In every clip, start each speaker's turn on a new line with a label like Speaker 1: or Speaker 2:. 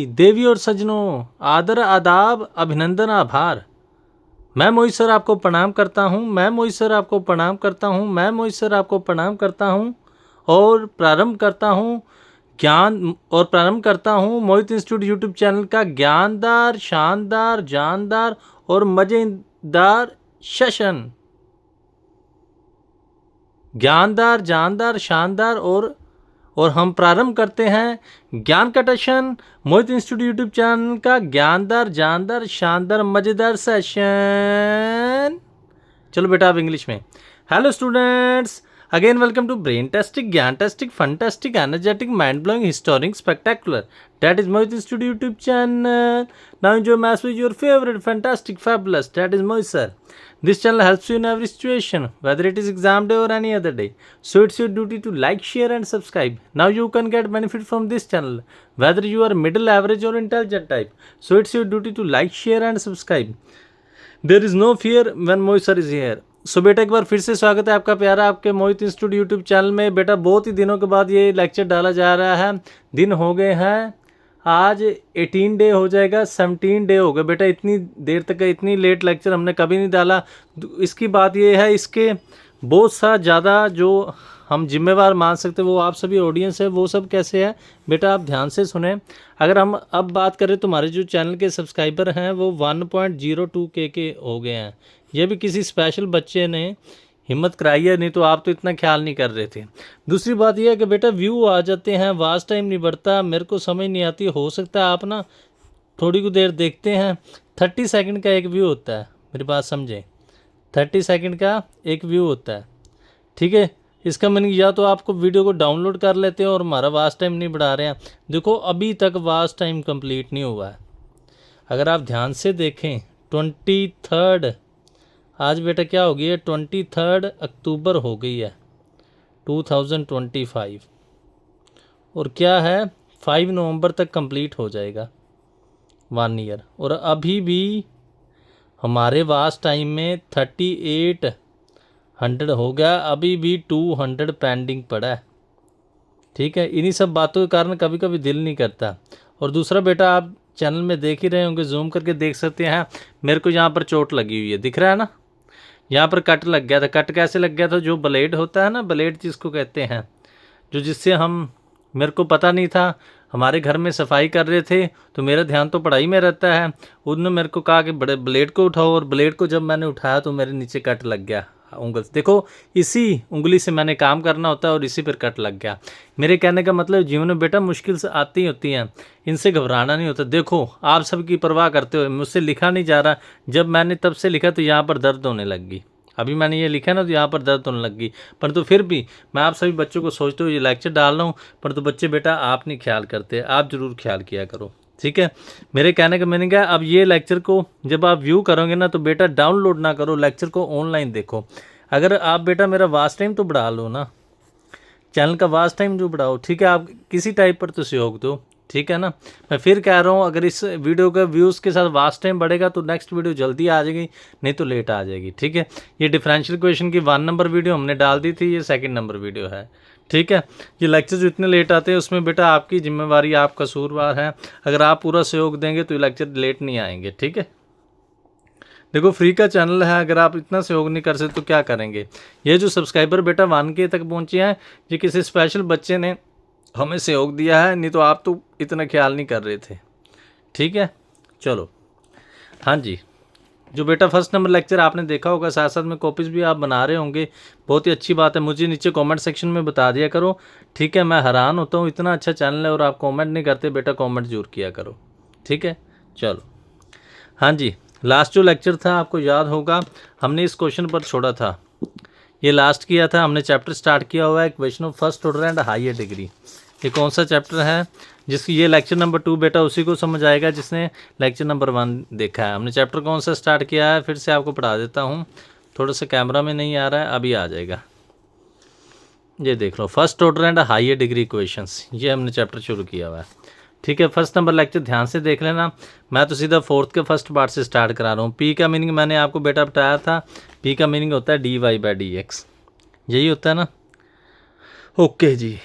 Speaker 1: देवी और सज्जनों, आदर, आदाब, अभिनंदन, आभार। मैं मोहित सर आपको प्रणाम करता हूँ। मैं मोहित सर आपको प्रणाम करता हूँ। मैं मोहित सर आपको प्रणाम करता हूँ और प्रारंभ करता हूँ मोहित इंस्टीट्यूट यूट्यूब चैनल का ज्ञानदार, शानदार, जानदार और मज़ेदार सेशन। ज्ञानदार, जानदार, शानदार और हम प्रारंभ करते हैं ज्ञान का टशन मोहित इंस्टीट्यूट यूट्यूब चैनल का ज्ञानदार, जानदार, शानदार, मज़ेदार सेशन। चलो बेटा अब इंग्लिश में। Hello students, again welcome to brain tastic, ज्ञान tastic, fantastic, energetic, mind blowing, historic, spectacular. That is Mohit Institute YouTube channel. Now enjoy maths with your favorite, fantastic, fabulous. That is Mohit sir. This channel helps you in every situation, whether it is exam day or any other day. So it's your duty to like, share and subscribe. Now you can get benefit from this channel, whether you are middle, average or intelligent type. So it's your duty to like, share and subscribe. There is no fear when Mohit sir is here. सो बेटा एक बार फिर से स्वागत है आपका प्यारा आपके मोहित institute YouTube channel में। बेटा बहुत ही दिनों के बाद ये लेक्चर डाला जा रहा है। दिन हो गए हैं, आज 18 डे हो जाएगा, 17 डे हो गए बेटा। इतनी देर तक इतनी लेट लेक्चर हमने कभी नहीं डाला। इसकी बात ये है, इसके बहुत सा ज़्यादा जो हम जिम्मेवार मान सकते वो आप सभी ऑडियंस है। वो सब कैसे है बेटा, आप ध्यान से सुने। अगर हम अब बात करें तो हमारे जो चैनल के सब्सक्राइबर हैं वो 1.02K के हो गए हैं। ये भी किसी स्पेशल बच्चे ने हिम्मत कराई है, नहीं तो आप तो इतना ख्याल नहीं कर रहे थे। दूसरी बात यह है कि बेटा व्यू आ जाते हैं, वाच टाइम नहीं बढ़ता, मेरे को समझ नहीं आती। हो सकता है आप ना थोड़ी को देर देखते हैं। 30 सेकंड का एक व्यू होता है, मेरी बात समझें, 30 सेकंड का एक व्यू होता है, ठीक है। इसका मीनिंग या तो आपको वीडियो को डाउनलोड कर लेते हैं और हमारा वाच टाइम नहीं बढ़ा रहे हैं। देखो अभी तक वाच टाइम कंप्लीट नहीं हुआ है। अगर आप ध्यान से देखें 23 आज बेटा क्या हो गई है, 23 अक्टूबर हो गई है 2025 और क्या है 5 नवंबर तक कंप्लीट हो जाएगा 1 ईयर। और अभी भी हमारे वाच टाइम में 3800 हो गया, अभी भी 200 पेंडिंग पड़ा है, ठीक है। इन्हीं सब बातों के कारण कभी कभी दिल नहीं करता। और दूसरा बेटा आप चैनल में देख ही रहे होंगे, जूम करके देख सकते हैं, मेरे को यहाँ पर चोट लगी हुई है, दिख रहा है ना, यहाँ पर कट लग गया था। कट कैसे लग गया था, जो ब्लेड होता है ना, ब्लेड जिसको कहते हैं, जो जिससे हम, मेरे को पता नहीं था, हमारे घर में सफाई कर रहे थे तो मेरा ध्यान तो पढ़ाई में रहता है। उन्होंने मेरे को कहा कि बड़े ब्लेड को उठाओ, और ब्लेड को जब मैंने उठाया तो मेरे नीचे कट लग गया उंगल से। देखो इसी उंगली से मैंने काम करना होता है और इसी पर कट लग गया। मेरे कहने का मतलब जीवन में बेटा मुश्किल से आती होती हैं, इनसे घबराना नहीं होता। देखो आप सबकी परवाह करते हुए मुझसे लिखा नहीं जा रहा, जब मैंने तब से लिखा तो यहाँ पर दर्द होने लग गई। अभी मैंने ये लिखा ना तो यहाँ पर दर्द होने लग गई, परंतु फिर भी मैं आप सभी बच्चों को सोचते हुए ये लेक्चर डाल रहा हूँ। परंतु बच्चे बेटा आप नहीं ख्याल करते, आप ज़रूर ख्याल किया करो, ठीक है। मेरे कहने का मीनिंग है, अब ये लेक्चर को जब आप व्यू करोगे ना तो बेटा डाउनलोड ना करो, लेक्चर को ऑनलाइन देखो। अगर आप बेटा मेरा वाच टाइम तो बढ़ा लो ना, चैनल का वाच टाइम जो बढ़ाओ, ठीक है। आप किसी टाइप पर तो सहयोग दो, ठीक है ना। मैं फिर कह रहा हूँ, अगर इस वीडियो का व्यूज़ के साथ वाच टाइम बढ़ेगा तो नेक्स्ट वीडियो जल्दी आ जाएगी, नहीं तो लेट आ जाएगी, ठीक है। ये डिफरेंशियल क्वेश्चन की 1 नंबर वीडियो हमने डाल दी थी, ये 2nd नंबर वीडियो है, ठीक है। ये लेक्चर जो इतने लेट आते हैं उसमें बेटा आपकी जिम्मेवारी, आप कसूरवार हैं। अगर आप पूरा सहयोग देंगे तो ये लेक्चर लेट नहीं आएंगे, ठीक है। देखो फ्री का चैनल है, अगर आप इतना सहयोग नहीं कर सकते तो क्या करेंगे। ये जो सब्सक्राइबर बेटा 1K तक पहुँचे हैं, ये किसी स्पेशल बच्चे ने हमें सहयोग दिया है, नहीं तो आप तो इतना ख्याल नहीं कर रहे थे, ठीक है। चलो हाँ जी, जो बेटा 1st नंबर लेक्चर आपने देखा होगा, साथ साथ में कॉपीज़ भी आप बना रहे होंगे, बहुत ही अच्छी बात है। मुझे नीचे कमेंट सेक्शन में बता दिया करो, ठीक है। मैं हैरान होता हूँ, इतना अच्छा चैनल है और आप कमेंट नहीं करते। बेटा कमेंट जरूर किया करो, ठीक है। चलो हाँ जी, लास्ट जो लेक्चर था आपको याद होगा, हमने इस क्वेश्चन पर छोड़ा था, ये लास्ट किया था हमने। चैप्टर स्टार्ट किया हुआ है equation of first order and higher degree. ये कौन सा चैप्टर है, जिसकी ये लेक्चर नंबर 2 बेटा उसी को समझ आएगा जिसने लेक्चर नंबर 1 देखा है। हमने चैप्टर कौन सा स्टार्ट किया है, फिर से आपको पढ़ा देता हूँ। थोड़ा सा कैमरा में नहीं आ रहा है, अभी आ जाएगा। ये देख लो, first order and higher degree equations, ये हमने चैप्टर शुरू किया हुआ है, ठीक है। 1st नंबर लेक्चर ध्यान से देख लेना। मैं तो सीधा 4th के फर्स्ट पार्ट से स्टार्ट करा रहा हूँ। पी का मीनिंग मैंने आपको बेटा बताया था, पी का मीनिंग होता है dy/dx, यही होता है ना। ओके जी,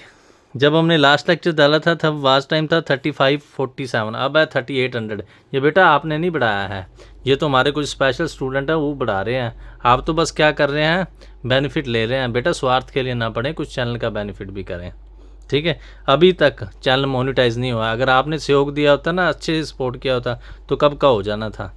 Speaker 1: जब हमने लास्ट लेक्चर डाला था तब वास्ट टाइम था 3547, अब है 3800। ये बेटा आपने नहीं बढ़ाया है, ये तो हमारे कुछ स्पेशल स्टूडेंट हैं वो बढ़ा रहे हैं। आप तो बस क्या कर रहे हैं, बेनिफिट ले रहे हैं। बेटा स्वार्थ के लिए ना पढ़ें, कुछ चैनल का बेनिफिट भी करें, ठीक है। अभी तक चैनल मोनेटाइज नहीं हुआ, अगर आपने सहयोग दिया होता ना, अच्छे से सपोर्ट किया होता तो कब का हो जाना था,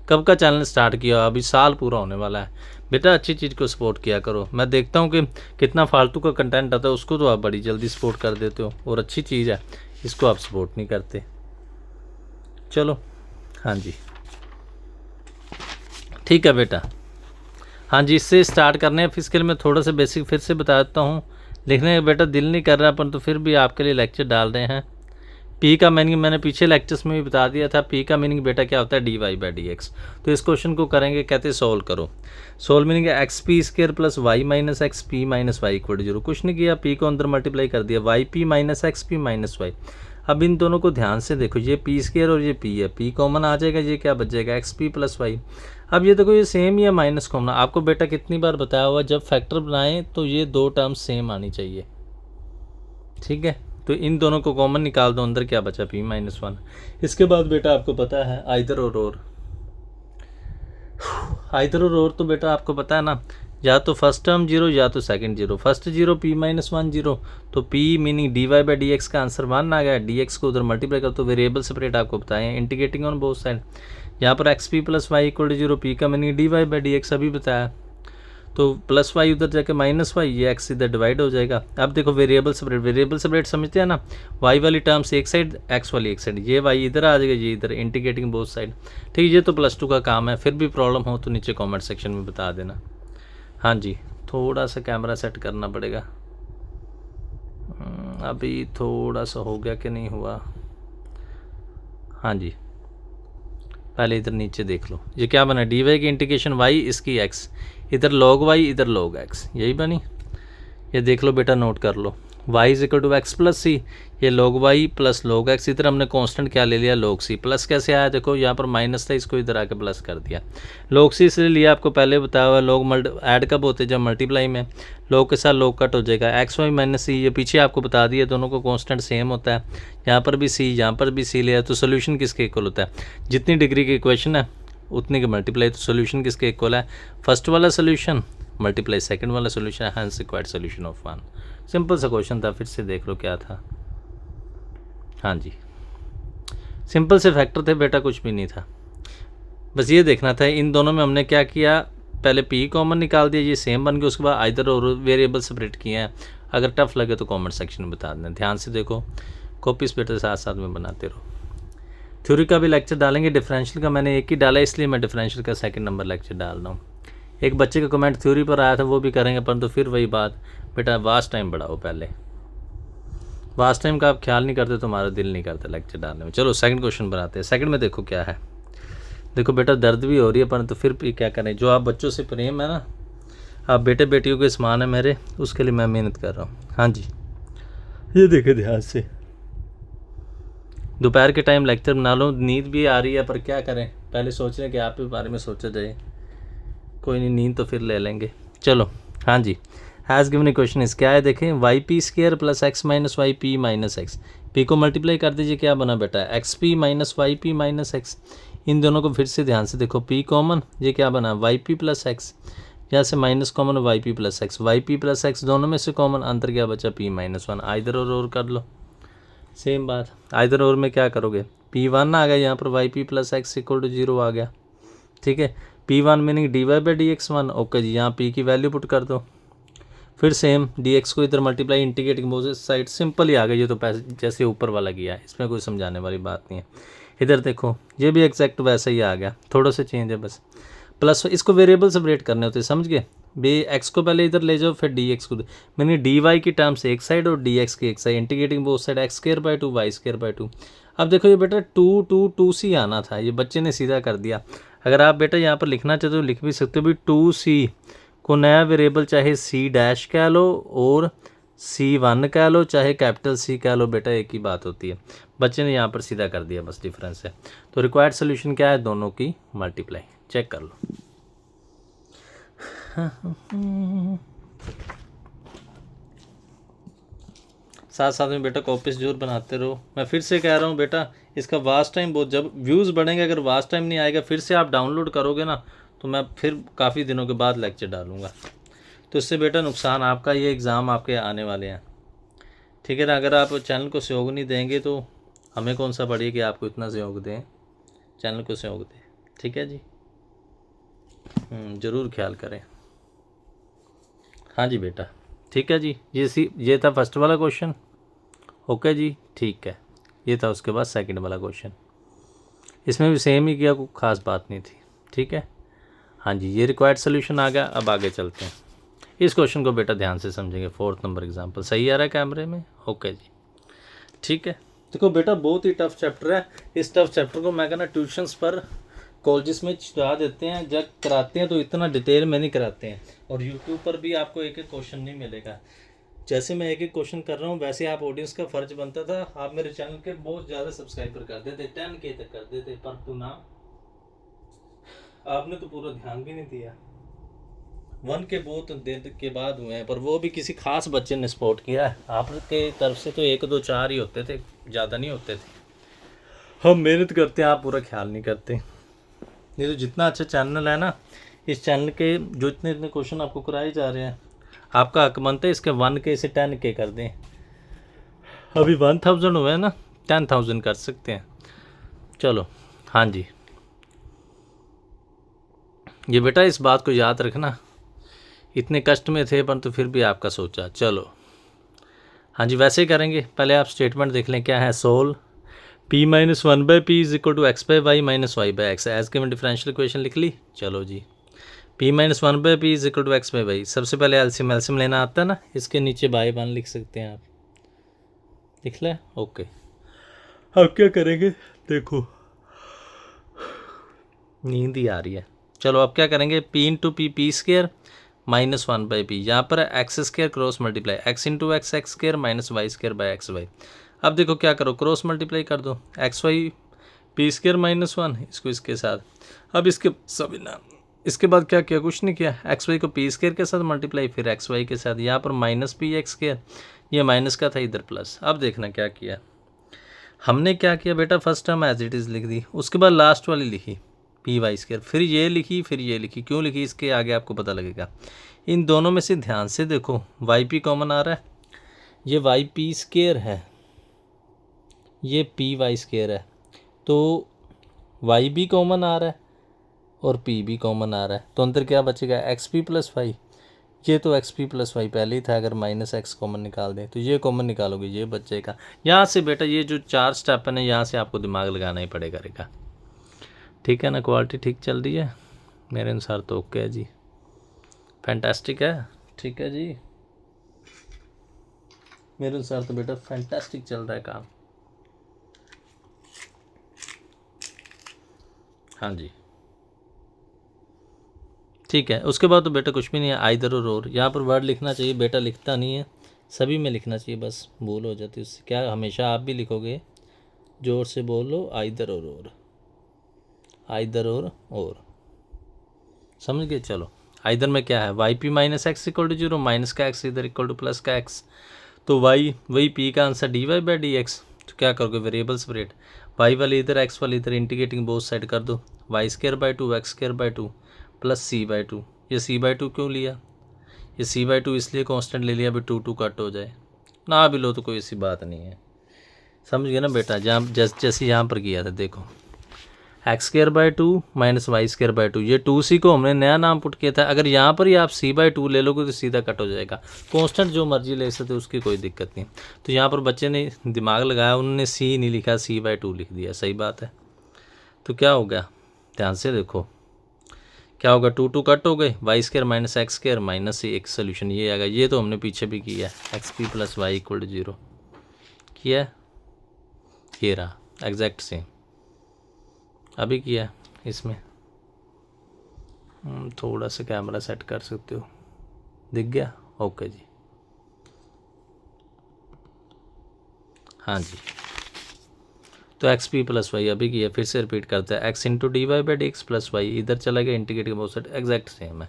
Speaker 1: कब का चैनल स्टार्ट किया, अभी साल पूरा होने वाला है। बेटा अच्छी चीज़ को सपोर्ट किया करो। मैं देखता हूँ कि कितना फालतू का कंटेंट आता है, उसको तो आप बड़ी जल्दी सपोर्ट कर देते हो, और अच्छी चीज़ है इसको आप सपोर्ट नहीं करते। चलो हाँ जी, ठीक है बेटा। हाँ जी, इससे स्टार्ट करने हैं। फिजिकल में थोड़ा सा बेसिक फिर से बता देता हूँ। लिखने का बेटा दिल नहीं कर रहा अपन, तो फिर भी आपके लिए लेक्चर डाल रहे हैं। पी का मीनिंग मैंने पीछे लेक्चर्स में भी बता दिया था। पी का मीनिंग बेटा क्या होता है, D Y by D x. तो इस क्वेश्चन को करेंगे, कहते हैं सोल्व करो। सोल्व मीनिंग है X P square plus Y minus x P minus Y equal 0। कुछ नहीं किया, पी को अंदर मल्टीप्लाई कर दिया, Y P minus x P minus Y. अब इन दोनों को ध्यान से देखो, ये पी स्केयर और ये पी है, पी कॉमन आ जाएगा, ये क्या बच जाएगा, एक्स पी प्लस वाई। अब ये देखो ये सेम ही है, माइनस कॉमन। आपको बेटा कितनी बार बताया हुआ, जब फैक्टर बनाएं तो ये दो टर्म सेम आनी चाहिए, ठीक है। तो इन दोनों को कॉमन निकाल दो, अंदर क्या बचा, p माइनस 1। इसके बाद बेटा आपको पता है आइदर और आइदर और तो बेटा आपको पता है ना, या तो फर्स्ट टर्म 0 या तो सेकंड 0। फर्स्ट 0 p माइनस 1 0, तो p meaning D Y by D X का आंसर 1 आ गया। डी एक्स को उधर मल्टीप्लाई कर, तो वेरिएबल सेपरेट आपको बताया, इंटीग्रेटिंग ऑन बोथ साइड। यहाँ पर X P plus Y equal 0, p का meaning D Y by D x अभी बताया, तो प्लस वाई उधर जाके माइनस वाई, ये एक्स इधर डिवाइड हो जाएगा। अब देखो वेरिएबल सेपरेट, वेरिएबल सेपरेट समझते हैं ना, वाई वाली टर्म्स एक साइड, एक्स वाली एक साइड, ये वाई इधर आ जाएगा, ये इधर, इंटीग्रेटिंग बोथ साइड, ठीक है। ये तो प्लस 2 का काम है। फिर भी प्रॉब्लम हो तो नीचे कमेंट सेक्शन में बता देना। हाँ जी, थोड़ा सा कैमरा सेट करना पड़ेगा, अभी थोड़ा सा हो गया कि नहीं हुआ। हाँ जी, पहले इधर नीचे देख लो, ये क्या बना, डी वाई की इंटीग्रेशन वाई, इसकी एक्स, इधर लॉग वाई इधर लॉग एक्स, यही बनी। ये देख लो बेटा, नोट कर लो, y is equal to x plus c, ये log y plus log x। इधर हमने कांस्टेंट क्या ले लिया, log c। प्लस कैसे आया, देखो यहाँ पर माइनस था, इसको इधर आके प्लस कर दिया। log c इसलिए लिया, आपको पहले बताया हुआ, log ऐड कब होते जब मल्टीप्लाई में, log के साथ log कट हो जाएगा, एक्स वाई माइनस सी, ये पीछे आपको बता दिया, दोनों को कॉन्स्टेंट सेम होता है। यहाँ पर भी c, यहाँ पर भी c लिया, तो सोल्यूशन किसके इक्वल होता है, जितनी डिग्री की इक्वेशन है उतनी की मल्टीप्लाई, तो सोल्यूशन किसके इक्वल है, फर्स्ट वाला सोल्यूशन मल्टीप्लाई सेकंड वाला solution, hence required solution of 1। Simple सा क्वेश्चन था, फिर से देख लो क्या था। हाँ जी, सिंपल से फैक्टर थे बेटा, कुछ भी नहीं था, बस ये देखना था इन दोनों में हमने क्या किया, पहले p कॉमन निकाल दिया, ये सेम बन गया, उसके बाद आइदर और वेरिएबल सेपरेट किए हैं। अगर टफ लगे तो कमेंट सेक्शन में बता देना। ध्यान से देखो, कॉपीज बेटा साथ साथ में बनाते रहो। थ्योरी का भी लेक्चर डालेंगे, डिफरेंशियल का मैंने एक ही डाला, इसलिए मैं डिफरेंशियल का सेकंड नंबर लेक्चर डाल रहा हूँ। एक बच्चे का कमेंट थ्योरी पर आया था, वो भी करेंगे, परंतु फिर वही बात बेटा, वास्ट टाइम बढ़ाओ, पहले वास्ट टाइम का आप ख्याल नहीं करते तो हमारा दिल नहीं करता लेक्चर डालने में। चलो सेकंड क्वेश्चन बनाते हैं। सेकंड में देखो क्या है, देखो बेटा दर्द भी हो रही है, परंतु फिर भी क्या करें, जो आप बच्चों से प्रेम है ना, आप बेटे बेटियों के समान है मेरे, उसके लिए मैं मेहनत कर रहा हूँ। हाँ जी, ये देखे ध्यान से, दोपहर के टाइम लेक्चर बना लो, नींद भी आ रही है, पर क्या करें, पहले सोच रहे हैं कि आपके बारे में सोचा जाए, कोई नहीं, नींद तो फिर ले लेंगे। चलो हाँ जी, हैज़ गिवन क्वेश्चन इस क्या है, देखें, y p square plus x minus y P minus x, p को मल्टीप्लाई कर दीजिए, क्या बना बेटा, x P minus y P minus x. इन दोनों को फिर से ध्यान से देखो, पी कॉमन, ये क्या बना, वाई पी प्लस एक्स, यहाँ से minus common, Y P plus x, Y P plus X दोनों में से कॉमन, अंतर क्या बचा, पी माइनस 1। आइदर और कर लो, सेम बात, आइदर और में क्या करोगे, पी 1 आ गया, यहाँ पर y P plus x equal to 0 आ गया, ठीक है। P1 meaning D Y by D x 1, okay जी, यहाँ P की वैल्यू पुट कर दो, फिर सेम डी एक्स को इधर multiply, integrating both side, simple ही आ गया, ये तो जैसे ऊपर वाला किया है, इसमें कोई समझाने वाली बात नहीं है। इधर देखो, ये भी एग्जैक्ट वैसा ही आ गया, थोड़ा सा चेंज है बस, प्लस इसको वेरिएबल सेपरेट करने होते, समझ गए बे, एक्स को पहले इधर ले जाओ, फिर डी एक्स को, मैंने डी वाई की टर्म्स एक साइड और डी एक्स की एक side, integrating both side, X square by 2 Y square by 2। अब देखो ये बेटा 2 2 2 सी आना था, ये बच्चे ने सीधा कर दिया। अगर आप बेटा यहाँ पर लिखना चाहते हो लिख भी सकते हो, भी 2c को नया वेरिएबल चाहे c डैश कह लो और c1 कह लो, चाहे कैपिटल C कह लो, बेटा एक ही बात होती है। बच्चे ने यहाँ पर सीधा कर दिया, बस डिफरेंस है। तो रिक्वायर्ड सोल्यूशन क्या है, दोनों की मल्टीप्लाई, चेक कर लो। साथ साथ में बेटा कॉपीज जरूर बनाते रहो। मैं फिर से कह रहा हूँ बेटा, इसका वास्ट टाइम बहुत, जब व्यूज़ बढ़ेंगे, अगर वास्ट टाइम नहीं आएगा, फिर से आप डाउनलोड करोगे ना, तो मैं फिर काफ़ी दिनों के बाद लेक्चर डालूँगा, तो इससे बेटा नुकसान आपका, ये एग्ज़ाम आपके आने वाले हैं, ठीक है ना। अगर आप चैनल को सहयोग नहीं देंगे तो हमें कौन सा पड़िए कि आपको इतना सहयोग दें, चैनल को सहयोग दें, ठीक है जी। ज़रूर ख्याल करें। हाँ जी बेटा, ठीक है जी। ये था फर्स्ट वाला क्वेश्चन, ओके जी, ठीक है। ये था उसके बाद सेकंड वाला क्वेश्चन, इसमें भी सेम ही किया, कोई ख़ास बात नहीं थी, ठीक है। हाँ जी, ये रिक्वायर्ड सोल्यूशन आ गया। अब आगे चलते हैं, इस क्वेश्चन को बेटा ध्यान से समझेंगे। 4th नंबर एग्जाम्पल सही आ रहा है कैमरे में, ओके जी, ठीक है। देखो बेटा, बहुत ही टफ चैप्टर है। इस टफ चैप्टर को मैं कहना ट्यूशन्स पर, कॉलेजेस में चढ़ा देते हैं, जब कराते हैं तो इतना डिटेल में नहीं कराते हैं, और यूट्यूब पर भी आपको एक एक क्वेश्चन नहीं मिलेगा। जैसे मैं एक एक क्वेश्चन कर रहा हूँ, वैसे आप ऑडियंस का फ़र्ज बनता था, आप मेरे चैनल के बहुत ज़्यादा सब्सक्राइबर कर देते, 10K तक कर देते, पर तू ना, आपने तो पूरा ध्यान भी नहीं दिया। 1K बहुत देर के बाद हुए हैं, पर वो भी किसी खास बच्चे ने सपोर्ट किया है। आपके तरफ से तो 1 2 4 ही होते थे, ज़्यादा नहीं होते थे। हम मेहनत करते हैं, आप पूरा ख्याल नहीं करते। नहीं तो जितना अच्छा चैनल है ना, इस चैनल के जो इतने इतने क्वेश्चन आपको कराए जा रहे हैं, आपका हक बनता है इसके 1K से 10K कर दें। अभी 1000 हुए हैं ना, 10,000 कर सकते हैं। चलो, हाँ जी, ये बेटा इस बात को याद रखना, इतने कष्ट में थे परंतु फिर भी आपका सोचा। चलो, हाँ जी, वैसे ही करेंगे। पहले आप स्टेटमेंट देख लें, क्या है। Sol p minus 1/p is equal to x/y minus y/x, as given differential equation लिख ली। चलो जी, p minus 1/p is equal to x/y। सबसे पहले एल्सियम लेना आता है ना, इसके नीचे बाई 1 लिख सकते हैं आप, लिख लें, ओके। अब क्या करेंगे, देखो नींद ही आ रही है। चलो अब क्या करेंगे, p into P square minus 1/p, यहाँ पर x² cross multiply x into x² minus y²/xy। अब देखो क्या करो, क्रॉस मल्टीप्लाई कर दो, xy p² माइनस 1, इसको इसके साथ। अब इसके सभी ना, इसके बाद क्या किया, कुछ नहीं किया, xy को p² के साथ मल्टीप्लाई, फिर xy के साथ, यहाँ पर माइनस px², ये माइनस का था, इधर प्लस। अब देखना क्या किया हमने, क्या किया बेटा, first term as it is लिख दी, उसके बाद लास्ट वाली लिखी py², फिर ये लिखी, फिर ये लिखी। क्यों लिखी, इसके आगे आपको पता लगेगा। इन दोनों में से ध्यान से देखो, yp कॉमन आ रहा है, ये yp² है, ये py² है, तो y भी कॉमन आ रहा है और p भी कॉमन आ रहा है, तो अंदर क्या बचेगा, xp प्लस y। ये तो xp प्लस y पहले ही था, अगर माइनस x कॉमन निकाल दें तो ये कॉमन निकालोगे, ये बचेगा। यहाँ से बेटा ये जो 4 स्टेप है ना, यहाँ से आपको दिमाग लगाना ही पड़ेगा, ठीक है ना। क्वालिटी ठीक चल रही है मेरे अनुसार तो, ओके है जी, फैंटास्टिक है, ठीक है जी, मेरे अनुसार तो बेटा फैंटास्टिक चल रहा है काम। हाँ जी, ठीक है। उसके बाद तो बेटा कुछ भी नहीं है, आइदर और। यहाँ पर वर्ड लिखना चाहिए, बेटा लिखता नहीं है, सभी में लिखना चाहिए, बस भूल हो जाती है उससे। क्या हमेशा आप भी लिखोगे, जोर से बोलो, आइदर और, आइदर और, समझ गए। चलो, आइदर में क्या है, y P minus x equal to 0, minus का एक्स इधर इक्वल टू प्लस का एक्स, तो वाई वही पी का आंसर dy/dx। तो क्या करोगे, वेरिएबल सेपरेट, वाई वाले इधर एक्स वाले इधर, इंटीग्रेटिंग बोथ साइड कर दो, y²/2 x²/2 प्लस c/2। ये c/2 क्यों लिया, ये c/2 इसलिए कांस्टेंट ले लिया, अभी 2 कट हो जाए ना, भी लो तो कोई ऐसी बात नहीं है, समझ गए ना बेटा। जहाँ जैसे यहाँ पर किया था, देखो x²/2 माइनस y²/2, ये 2c को हमने नया नाम पुट किया था। अगर यहाँ पर ही आप c/2 ले लोगे तो सीधा कट हो जाएगा, कांस्टेंट जो मर्जी ले सकते, उसकी कोई दिक्कत नहीं। तो यहाँ पर बच्चे ने दिमाग लगाया, उन्होंने c नहीं लिखा, c/2 लिख दिया, सही बात है। तो क्या हो गया, ध्यान से देखो क्या होगा, 2 कट हो गए, y² माइनस x² माइनस एक सोल्यूशन ये आएगा। ये तो हमने पीछे भी किया है, xp plus y equal to 0 किया, ये रहा एग्जैक्ट सेम, अभी किया इसमें। थोड़ा सा कैमरा सेट कर सकते हो, दिख गया, ओके जी। हाँ जी, तो xp प्लस वाई अभी किया, फिर से रिपीट करता है, x into dy/dx plus Y, इधर चला गया, integrate both side, exact same है।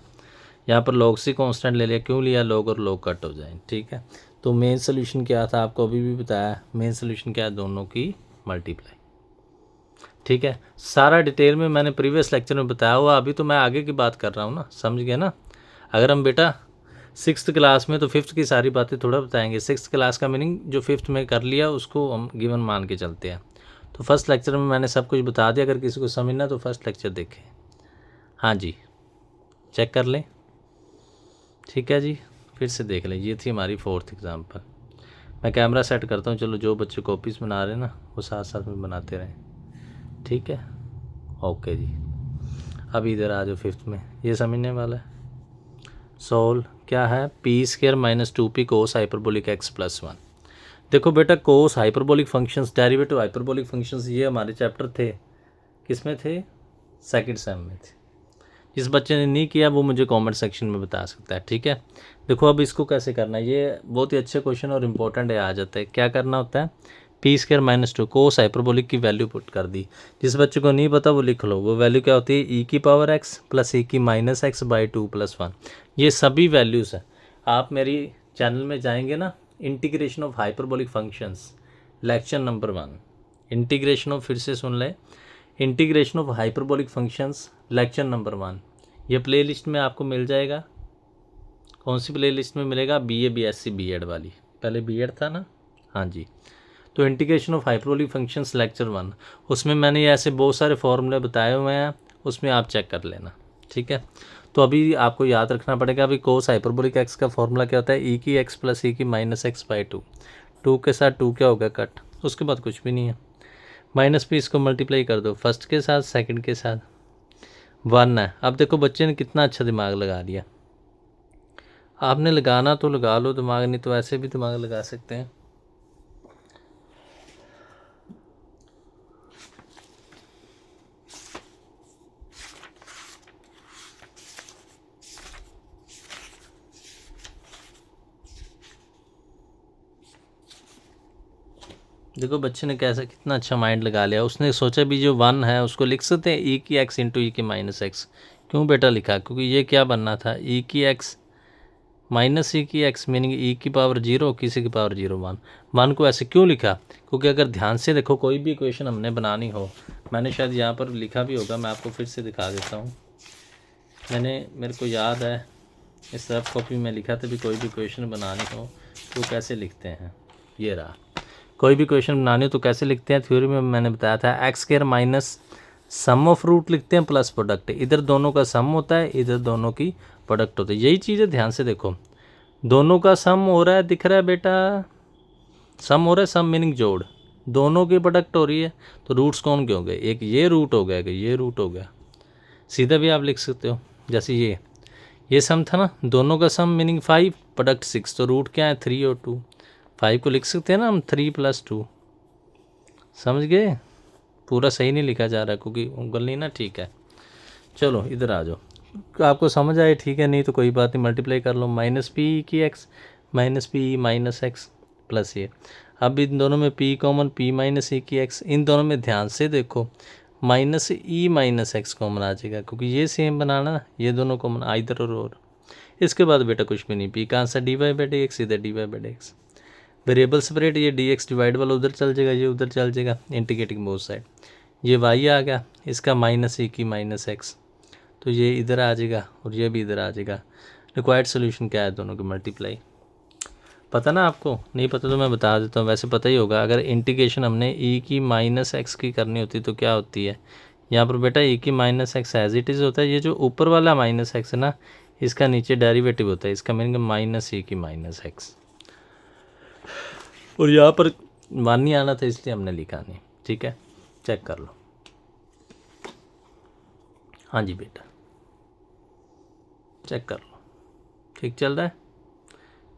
Speaker 1: यहाँ पर लॉग सी कांस्टेंट ले लिया, क्यों लिया, लॉग और लॉग कट हो जाए, ठीक है। तो मेन सोल्यूशन क्या था, आपको अभी भी बताया, मेन सोल्यूशन क्या है, दोनों की मल्टीप्लाई। ठीक है, सारा डिटेल में मैंने प्रीवियस लेक्चर में बताया हुआ, अभी तो मैं आगे की बात कर रहा हूँ ना, समझ गए ना। अगर हम बेटा 6th क्लास में, तो 5th की सारी बातें थोड़ा बताएंगे। 6th क्लास का मीनिंग जो 5th में कर लिया उसको हम गिवन मान के चलते हैं। तो फर्स्ट लेक्चर में मैंने सब कुछ बता दिया, अगर किसी को समझना तो फर्स्ट लेक्चर देखें। हाँ जी, चेक कर लें। ठीक है जी, फिर से देख लें। ये थी हमारी 4th एग्जाम्पल। मैं कैमरा सेट करता हूँ, चलो जो बच्चे कॉपीज़ बना रहे हैं ना वो साथ साथ में बनाते रहें। ठीक है, ओके जी। अभी इधर आ जाओ 5th में, ये समझने वाला है। सोल्व क्या है, p² - 2p cos hyperbolic x + 1। देखो बेटा, cos hyperbolic functions, derivative hyperbolic functions, ये हमारे चैप्टर थे, किस में थे, सेकंड सेम में थे। जिस बच्चे ने नहीं किया वो मुझे कमेंट सेक्शन में बता सकता है। ठीक है, देखो अब इसको कैसे करना है, ये बहुत ही अच्छे क्वेश्चन और इम्पोर्टेंट है, आ जाता है। क्या करना होता है, p² - 2 कोस हाइपरबोलिक की वैल्यू पुट कर दी। जिस बच्चे को नहीं पता वो लिख लो, वो वैल्यू क्या होती है, e⁻x + e⁻x/2 + 1। ये सभी वैल्यूज़ हैं। आप मेरी चैनल में जाएंगे ना, integration of hyperbolic functions, lecture number 1, integration of, फिर से सुन ले, integration of hyperbolic functions, lecture number 1। ये प्ले लिस्ट में आपको मिल जाएगा। कौन सी प्ले लिस्ट में मिलेगा, BA BSc B.Ed वाली, पहले B.Ed था ना, हाँ जी। तो integration of hyperbolic functions lecture 1, उसमें मैंने ऐसे बहुत सारे फॉर्मूले बताए हुए हैं, उसमें आप चेक कर लेना। ठीक है, तो अभी आपको याद रखना पड़ेगा, अभी कोस हाइपरबोलिक x का फॉर्मूला क्या होता है, e⁻x + e⁻x/2। 2 के साथ 2 क्या होगा, कट, उसके बाद कुछ भी नहीं है। -p इसको मल्टीप्लाई कर दो, फर्स्ट के साथ सेकंड के साथ, 1 है। अब देखो बच्चे ने कितना अच्छा दिमाग लगा लिया। आपने लगाना तो लगा लो दिमाग, नहीं तो ऐसे भी दिमाग लगा सकते हैं। देखो बच्चे ने कैसा कितना अच्छा माइंड लगा लिया, उसने सोचा भी जो 1 है उसको लिख सकते हैं e⁻x × e⁻x। क्यों बेटा लिखा, क्योंकि ये क्या बनना था, e⁻x - e⁻x मीनिंग e⁻0 किसी की पावर 0 1 को ऐसे क्यों लिखा, क्योंकि अगर ध्यान से देखो कोई भी इक्वेशन हमने बनानी हो, मैंने शायद यहाँ पर लिखा भी होगा, मैं आपको फिर से दिखा देता हूँ। मेरे को याद है इस रफ कॉपी में लिखा था भी, कोई भी इक्वेशन बनानी हो तो कैसे लिखते हैं, ये रहा। कोई भी क्वेश्चन बनाने हो तो कैसे लिखते हैं, थ्योरी में मैंने बताया था, x² - सम ऑफ रूट लिखते हैं प्लस प्रोडक्ट, इधर दोनों का सम होता है, इधर दोनों की प्रोडक्ट होती है। यही चीज़ है, ध्यान से देखो, दोनों का सम हो रहा है, दिख रहा है बेटा, सम हो रहा है, सम मीनिंग जोड़, दोनों की प्रोडक्ट हो रही है, तो रूट्स कौन के हो गए, एक ये रूट हो गया, कि ये रूट हो गया, सीधा भी आप लिख सकते हो। जैसे ये सम था ना, दोनों का सम मीनिंग 5, प्रोडक्ट 6, तो रूट क्या है, 3 और 2, 5 को लिख सकते हैं ना हम 3 + 2। समझ गए, पूरा सही नहीं लिखा जा रहा क्योंकि उंगल नहीं ना, ठीक है। चलो इधर आ जाओ, आपको समझ आए, ठीक है, नहीं तो कोई बात नहीं, मल्टीप्लाई कर लो, -p⁻x - p - x प्लस ये। अब इन दोनों में p कॉमन, p - e⁻x, इन दोनों में ध्यान से देखो -e - x कॉमन आ जाएगा, क्योंकि ये सेम बनाना ना, ये दोनों कॉमन इधर और। इसके बाद बेटा कुछ भी नहीं, p का आंसर dy/dx, इधर dy/dx, वेरिएबल सेपरेट, ये dx डिवाइड वाला उधर चल जाएगा, ये उधर चल जाएगा, इंटीग्रेटिंग बोथ साइड। ये y आ गया, इसका -e - x, तो ये इधर आ जाएगा और ये भी इधर आ जाएगा। रिक्वायर्ड सोल्यूशन क्या है, दोनों की मल्टीप्लाई। पता ना आपको, नहीं पता तो मैं बता देता हूँ, वैसे पता ही होगा। अगर इंटीग्रेशन हमने e⁻x की करनी होती तो क्या होती है, यहाँ पर बेटा e⁻x एज इट इज़ होता है, ये जो ऊपर वाला -x है ना, इसका नीचे डेरिवेटिव होता है, इसका मीनिंग -e⁻x, और यहाँ पर 1 नहीं आना था इसलिए हमने लिखा नहीं। ठीक है, चेक कर लो। हाँ जी बेटा, चेक कर लो, ठीक चल रहा है।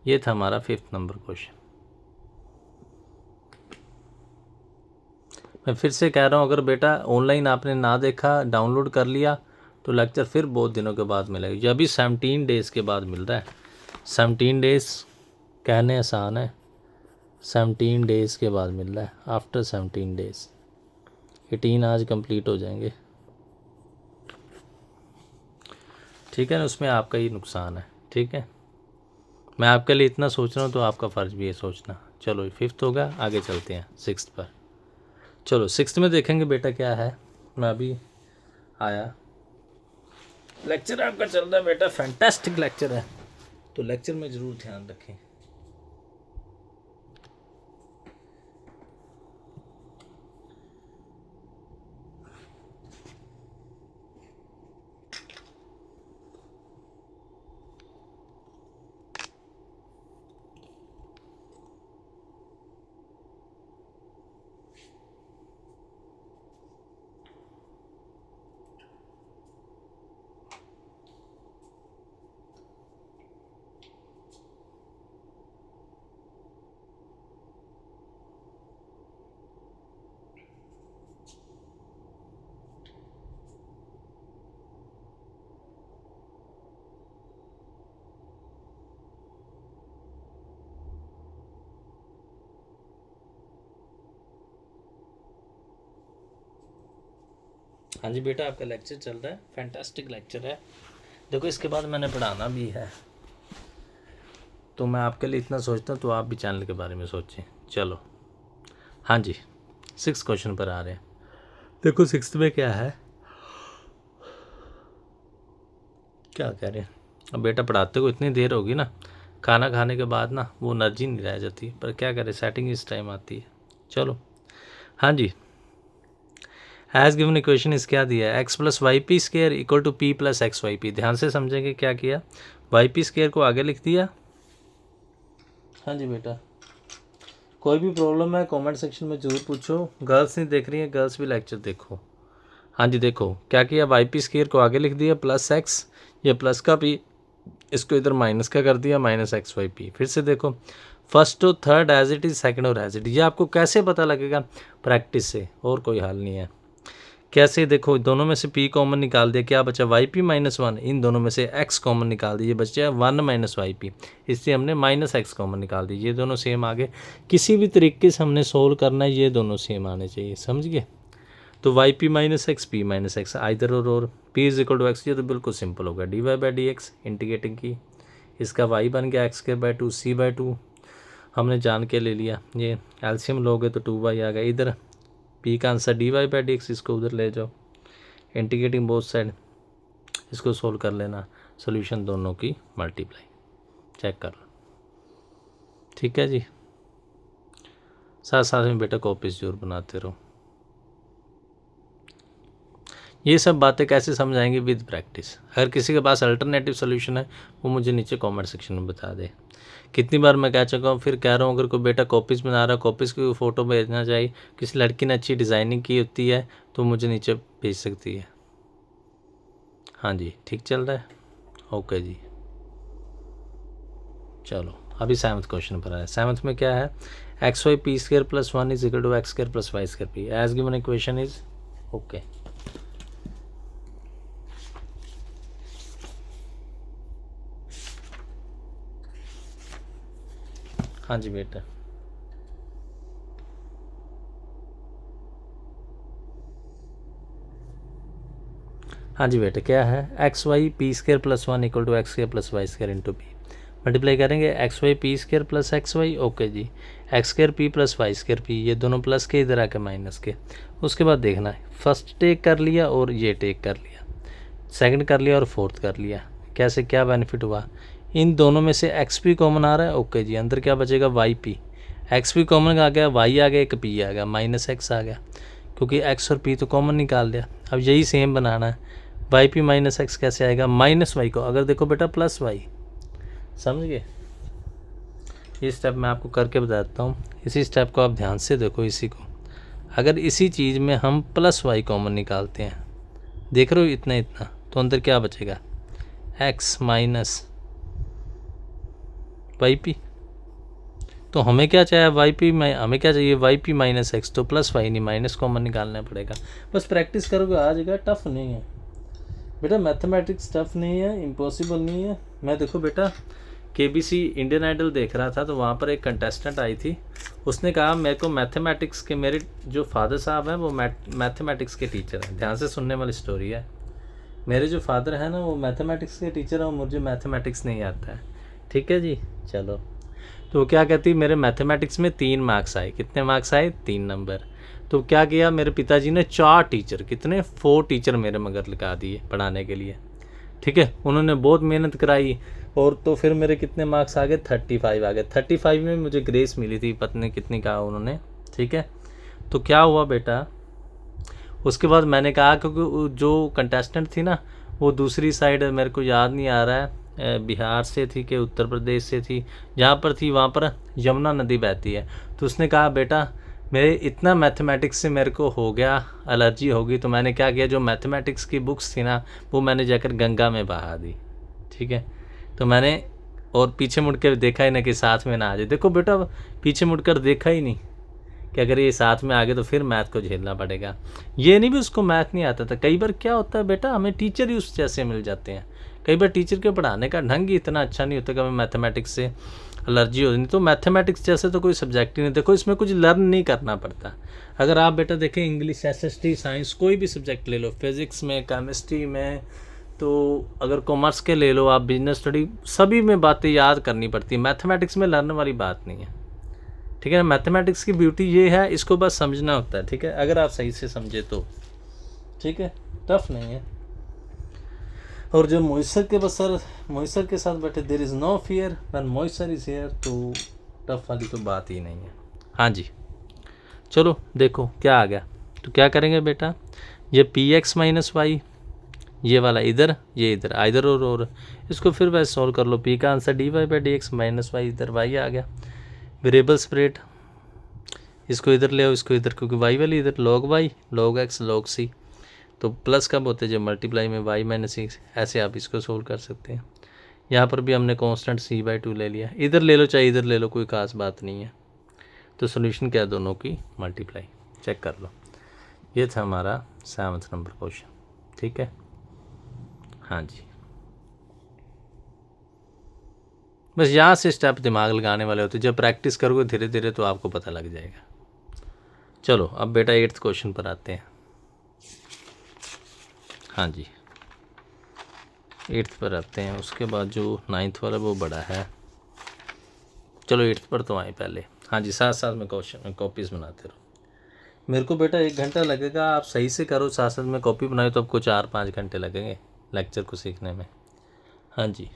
Speaker 1: ये था हमारा 5th नंबर क्वेश्चन। मैं फिर से कह रहा हूँ, अगर बेटा ऑनलाइन आपने ना देखा, डाउनलोड कर लिया, तो लेक्चर फिर बहुत दिनों के बाद मिलेगा। ये अभी 17 डेज़ के बाद मिल रहा है। 17 डेज़ कहने आसान है, 17 डेज़ के बाद मिल रहा है, आफ्टर 17 डेज़। 18 आज कंप्लीट हो जाएंगे। ठीक है ना, उसमें आपका ही नुकसान है। ठीक है, मैं आपके लिए इतना सोच रहा हूँ तो आपका फ़र्ज़ भी है सोचना। चलो 5th हो गया, आगे चलते हैं 6th पर। चलो 6th में देखेंगे बेटा क्या है। मैं अभी आया, लेक्चर आपका चल रहा है बेटा, फैंटास्टिक लेक्चर है, तो लेक्चर में ज़रूर ध्यान रखें। हाँ जी बेटा, आपका लेक्चर चल रहा है, फैंटास्टिक लेक्चर है। देखो इसके बाद मैंने पढ़ाना भी है, तो मैं आपके लिए इतना सोचता हूँ तो आप भी चैनल के बारे में सोचें। चलो हाँ जी 6 क्वेश्चन पर आ रहे हैं। देखो 6th में क्या है, क्या कह रहे हैं। अब बेटा पढ़ाते को इतनी देर होगी ना, खाना खाने के बाद ना वो एनर्जी नहीं रह जाती, पर क्या करें, सेटिंग इस टाइम आती है। चलो हाँ जी, एज गिवन इक्वेशन इस क्या दिया है, x plus y p square equal to p plus x Y p. ध्यान से समझेंगे क्या किया, वाई पी स्केयर को आगे लिख दिया। हाँ जी बेटा, कोई भी प्रॉब्लम है कमेंट सेक्शन में ज़रूर पूछो। गर्ल्स नहीं देख रही हैं, गर्ल्स भी लेक्चर देखो। हाँ जी देखो क्या किया, वाई पी स्केयर को आगे लिख दिया प्लस एक्स, ये प्लस का पी, इसको इधर माइनस का कर दिया, माइनस एक्स वाई पी। फिर से देखो first to third as it is, second और एज इट इज़। ये आपको कैसे पता लगेगा, प्रैक्टिस से, और कोई हाल नहीं है। कैसे, देखो दोनों में से p कॉमन निकाल दिया, क्या बचा वाई पी माइनस वन, इन दोनों में से x कॉमन निकाल दिया, बचा 1 माइनस वाई पी, इसलिए हमने माइनस एक्स कॉमन निकाल दी। ये दोनों सेम आ गए, किसी भी तरीके से हमने सोल्व करना है, ये दोनों सेम आने चाहिए, समझ गए। तो y P minus x, P minus x, either or p is equal to x, ये तो बिल्कुल सिंपल होगा, d Y by D x integrating की, इसका y बन गया x square by 2 c by 2, हमने जान के ले लिया, ये एल्शियम लोगे तो 2y आ गया। इधर p का answer d Y by D x, इसको उधर ले जाओ, इंटीग्रेटिंग बोथ साइड, इसको सोल्व कर लेना, सोल्यूशन दोनों की मल्टीप्लाई, चेक कर लो, ठीक है जी। साथ साथ में बेटा कॉपीज जरूर बनाते रहो। ये सब बातें कैसे समझाएंगे, विद प्रैक्टिस। अगर किसी के पास अल्टरनेटिव सोल्यूशन है वो मुझे नीचे कमेंट सेक्शन में बता दे। कितनी बार मैं कह चुका हूँ, फिर कह रहा हूँ, अगर कोई बेटा कॉपीज़ बना रहा है, कॉपीज़ की फ़ोटो भेजना चाहिए, किसी लड़की ने अच्छी डिज़ाइनिंग की होती है तो मुझे नीचे भेज सकती है। हाँ जी ठीक चल रहा है, ओके जी। चलो अभी 7th क्वेश्चन पर आया। 7th में क्या है, x Y p square plus 1 is equal to x square plus y square p, as given equation is, okay. हाँ जी बेटा, हाँ जी बेटा क्या है, x Y p square plus 1 equal to x square plus y square into p, multiply करेंगे x Y p square plus x y, okay जी, x square p plus y square p, ये दोनों प्लस के इधर आके minus के। उसके बाद देखना है, फर्स्ट टेक कर लिया और ये टेक कर लिया, सेकंड कर लिया और फोर्थ कर लिया, कैसे क्या बेनिफिट हुआ, इन दोनों में से एक्स पी कॉमन आ रहा है, ओके जी, अंदर क्या बचेगा y p, x p common आ गया, वाई आ गया, एक पी आ गया, माइनस एक्स आ गया, क्योंकि एक्स और पी तो कॉमन निकाल दिया। अब यही सेम बनाना है, वाई पी माइनस एक्स कैसे आएगा, माइनस वाई को अगर देखो बेटा प्लस वाई, समझ गए। ये स्टेप मैं आपको करके बताता हूँ, इसी स्टेप को आप ध्यान से देखो, इसी को अगर इसी चीज़ में हम प्लस वाई कॉमन निकालते हैं, देख रहे हो इतना इतना, तो अंदर क्या बचेगा, एक्स माइनस वाई पी। तो हमें क्या चाहिए, वाई पी में हमें क्या चाहिए, वाई पी माइनस एक्स, तो प्लस वाई नहीं माइनस कॉमन निकालना पड़ेगा। बस प्रैक्टिस करोगे आ जाएगा, टफ नहीं है बेटा, मैथमेटिक्स टफ नहीं है, इम्पॉसिबल नहीं है। मैं देखो बेटा केबीसी इंडियन आइडल देख रहा था, तो वहाँ पर एक कंटेस्टेंट आई थी, उसने कहा मेरे को मैथमेटिक्स के, मेरे जो फादर साहब हैं वो मैथमेटिक्स के टीचर हैं। ध्यान से सुनने वाली स्टोरी है, मेरे जो फादर हैं ना वो मैथमेटिक्स के टीचर हैं और मुझे मैथमेटिक्स नहीं आता है, ठीक है जी। चलो, तो क्या कहती, मेरे मैथमेटिक्स में 3 मार्क्स आए। कितने मार्क्स आए? 3 नंबर। तो क्या किया मेरे पिताजी ने, 4 टीचर, कितने 4 टीचर मेरे मगर लगा दिए पढ़ाने के लिए। ठीक है, उन्होंने बहुत मेहनत कराई। और तो फिर मेरे कितने मार्क्स आ गए? 35 आ गए। 35 में मुझे ग्रेस मिली थी, पता नहीं कितनी कहा उन्होंने। ठीक है, तो क्या हुआ बेटा, उसके बाद मैंने कहा, क्योंकि जो कंटेस्टेंट थी ना वो दूसरी साइड, मेरे को याद नहीं आ रहा है बिहार से थी कि उत्तर प्रदेश से थी, जहाँ पर थी वहाँ पर यमुना नदी बहती है। तो उसने कहा बेटा मेरे इतना मैथमेटिक्स से मेरे को हो गया, एलर्जी होगी। तो मैंने क्या किया, जो मैथमेटिक्स की बुक्स थी ना वो मैंने जाकर गंगा में बहा दी। ठीक है, तो मैंने, और पीछे मुड़ कर देखा ही ना कि साथ में ना आ जाए। देखो बेटा, पीछे मुड़कर देखा ही नहीं कि अगर ये साथ में आ गए तो फिर मैथ को झेलना पड़ेगा। ये नहीं भी उसको मैथ नहीं आता था। कई बार क्या होता है बेटा, हमें टीचर ही उस जैसे मिल जाते हैं। कई बार टीचर के पढ़ाने का ढंग ही इतना अच्छा नहीं होता कि हमें मैथमेटिक्स से एलर्जी हो। नहीं तो मैथमेटिक्स जैसे तो कोई सब्जेक्ट ही नहीं। देखो, इसमें कुछ लर्न नहीं करना पड़ता। अगर आप बेटा देखें, इंग्लिश, एसएसटी, साइंस, कोई भी सब्जेक्ट ले लो, फिज़िक्स में, केमिस्ट्री में, तो अगर कॉमर्स के ले लो आप, बिजनेस स्टडी, सभी में बातें याद करनी पड़ती है। मैथमेटिक्स में लर्न वाली बात नहीं है। ठीक है ना, मैथमेटिक्स की ब्यूटी ये है, इसको बस समझना होता है। ठीक है, अगर आप सही से समझे तो। ठीक है, टफ नहीं है। और जो मोइसर के बसर, मोइसर के साथ बैठे, there is no fear when मोइसर is here, तो टफ वाली तो बात ही नहीं है। हाँ जी, चलो देखो क्या आ गया। तो क्या करेंगे बेटा, ये पी एक्स माइनस वाई, ये वाला इधर, ये इधर, इधर और इसको फिर वैसे सॉल्व कर लो। पी का answer d Y by D x minus y, इधर वाई आ गया। वेरिएबल सेपरेट, इसको इधर ले आओ, इसको इधर, क्योंकि वाई वाली इधर, log y, log x, log c. तो प्लस कब होते हैं? जब मल्टीप्लाई में वाई माइनस सी। ऐसे आप इसको सोल्व कर सकते हैं। यहाँ पर भी हमने कांस्टेंट c/2 ले लिया। इधर ले लो चाहे इधर ले लो, कोई खास बात नहीं है। तो सोल्यूशन क्या है? दोनों की मल्टीप्लाई। चेक कर लो। ये था हमारा 7वां नंबर क्वेश्चन। ठीक है, हाँ जी। बस यहाँ से स्टेप दिमाग लगाने वाले होते, जब प्रैक्टिस करोगे धीरे धीरे तो आपको पता लग जाएगा। चलो अब बेटा 8th क्वेश्चन पर आते हैं। हाँ जी, 8th पर आते हैं। उसके बाद जो 9th वाला वो बड़ा है। चलो 8th पर तो आए पहले। हाँ जी, साथ साथ में क्वेश्चन कॉपीज़ बनाते रहो। मेरे को बेटा 1 घंटा लगेगा, आप सही से करो, साथ साथ में कॉपी बनाए तो आपको 4-5 घंटे लगेंगे लेक्चर को सीखने में। हाँ जी,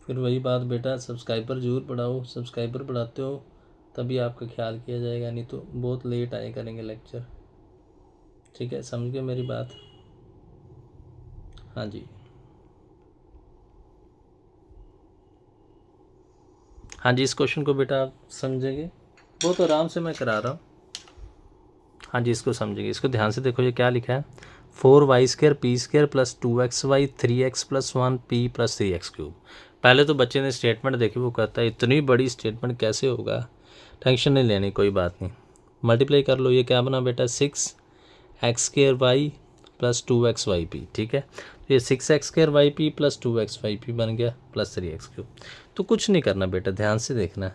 Speaker 1: फिर वही बात बेटा, सब्सक्राइबर ज़रूर बढ़ाओ। सब्सक्राइबर बढ़ाते हो तभी आपका ख्याल किया जाएगा, नहीं तो बहुत लेट आए करेंगे लेक्चर। ठीक है, समझ गए मेरी बात? हाँ जी, हाँ जी, इस क्वेश्चन को बेटा आप समझेंगे, बहुत आराम से मैं करा रहा हूँ। हाँ जी, इसको समझेंगे, इसको ध्यान से देखो। ये क्या लिखा है? 4y² p² plus 2xy 3x plus 1 p plus 3x³। पहले तो बच्चे ने स्टेटमेंट देखी, वो कहता है इतनी बड़ी स्टेटमेंट कैसे होगा। टेंशन नहीं लेनी, कोई बात नहीं। मल्टीप्लाई कर लो। ये क्या बना बेटा? 6x² plus 2xyp। ठीक है, तो ये 6x² प्लस 2xyp बन गया प्लस 3x³। तो कुछ नहीं करना बेटा, ध्यान से देखना।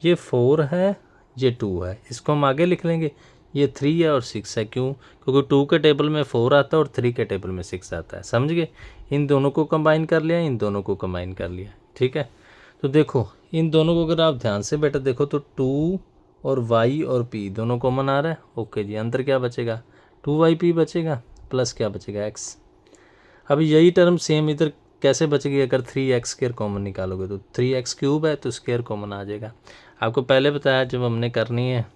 Speaker 1: ये 4 है, ये 2 है, इसको हम आगे लिख लेंगे। ये 3 है और 6 है। क्यों? क्योंकि 2 के टेबल में 4 आता है और 3 के टेबल में 6 आता है। समझ गए? इन दोनों को कंबाइन कर लिया, इन दोनों को कंबाइन कर लिया। ठीक है, तो देखो इन दोनों को अगर आप ध्यान से बेटा देखो तो 2 और y और p दोनों कॉमन आ रहा है। ओके जी, अंदर क्या बचेगा? 2yp बचेगा प्लस क्या बचेगा? x। अब यही टर्म सेम इधर कैसे बचेगी? अगर 3x² कॉमन निकालोगे तो 3x³ है तो स्क्वायर कॉमन आ जाएगा। आपको पहले बताया जब हमने करनी है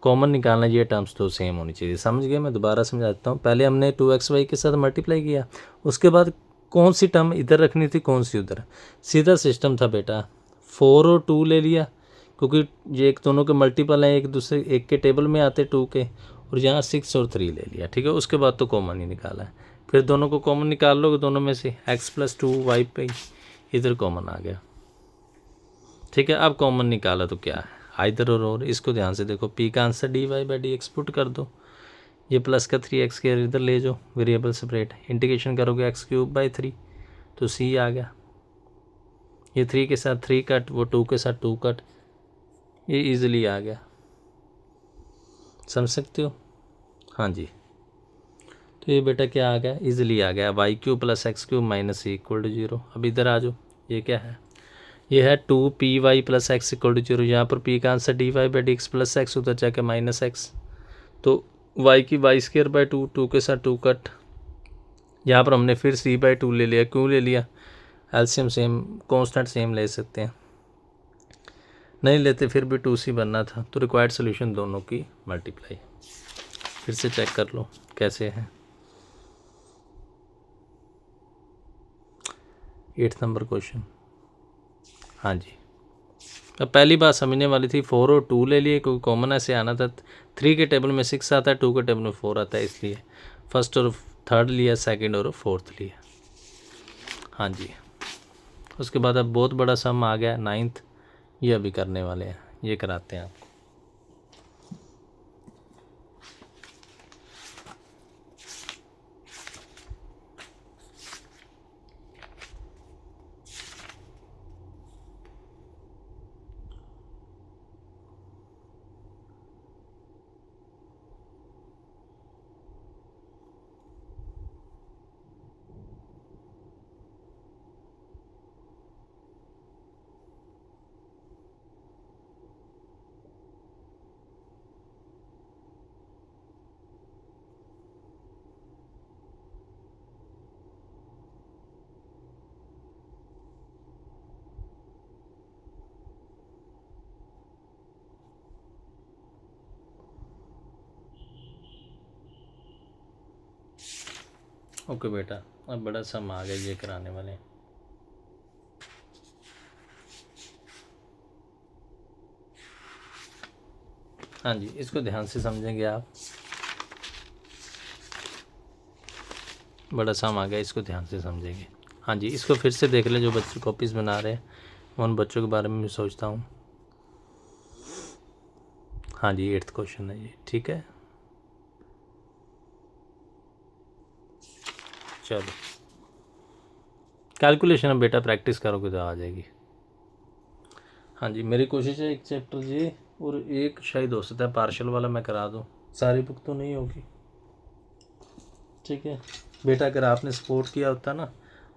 Speaker 1: कॉमन निकालना, ये टर्म्स तो सेम होनी चाहिए। समझ गए? मैं दोबारा समझाता हूँ। पहले हमने 2xy के साथ मल्टीप्लाई किया, उसके बाद कौन सी टर्म इधर रखनी थी, कौन सी उधर। सीधा सिस्टम था बेटा, 4 और 2 ले लिया, क्योंकि ये एक दोनों के मल्टीपल हैं, एक दूसरे एक के टेबल में आते 2 के, और यहाँ 6 और 3 ले लिया। ठीक है, उसके बाद तो कॉमन ही निकाला है। फिर दोनों को कॉमन निकाल लोगे, दोनों में से x प्लस 2y पे इधर कॉमन आ गया। ठीक है, अब कॉमन निकाला तो क्या है? इधर और इसको ध्यान से देखो। p का आंसर dy/dx पुट कर दो। ये प्लस का 3x² इधर ले जाओ, वेरिएबल सेपरेट, इंटीग्रेशन करोगे x³ बाई 3, तो सी आ गया। ये 3 के साथ 3 कट, वो 2 के साथ 2 कट, ये इजीली आ गया। समझ सकते हो? हाँ जी। तो ये बेटा क्या आ गया, इजीली आ गया, y q plus x q minus c equal to 0। अब इधर आ जाओ, ये क्या है, ये है 2py plus x equal to 0। यहाँ पर p का answer dy by D x plus x, उधर जाके माइनस एक्स, तो y की वाई स्केयर बाई 2, 2 के साथ 2 कट। यहाँ पर हमने फिर c बाई 2 ले लिया, क्यों ले लिया, एलसीएम सेम, कांस्टेंट सेम ले सकते हैं, नहीं लेते फिर भी 2c बनना था, तो रिक्वायर्ड सोल्यूशन दोनों की मल्टीप्लाई। फिर से चेक कर लो कैसे है। 8 नंबर क्वेश्चन। हाँ जी, अब पहली बात समझने वाली थी, 4 और 2 ले लिए क्योंकि कॉमन ऐसे आना था। 3 के टेबल में 6 आता है, 2 के टेबल में 4 आता है, इसलिए फर्स्ट और थर्ड लिया, सेकंड और फोर्थ लिया। हाँ जी, उसके बाद अब बहुत बड़ा सम आ गया 9th, ये अभी करने वाले हैं, ये कराते हैं आपको। ओके बेटा, अब बड़ा सम आ गया, ये कराने वाले हैं। हाँ जी, इसको ध्यान से समझेंगे आप, बड़ा सम आ गया, इसको ध्यान से समझेंगे। हाँ जी, इसको फिर से देख ले, जो बच्चे कॉपीज़ बना रहे हैं उन बच्चों के बारे में भी सोचता हूँ। हाँ जी, 8th क्वेश्चन है ये, ठीक है। चलो कैलकुलेशन अब बेटा प्रैक्टिस करोगे तो आ जाएगी। हाँ जी, मेरी कोशिश है एक चैप्टर ये और एक शायद हो सकता है पार्शल वाला मैं करा दूँ, सारी बुक तो नहीं होगी, ठीक है बेटा। अगर आपने सपोर्ट किया होता ना,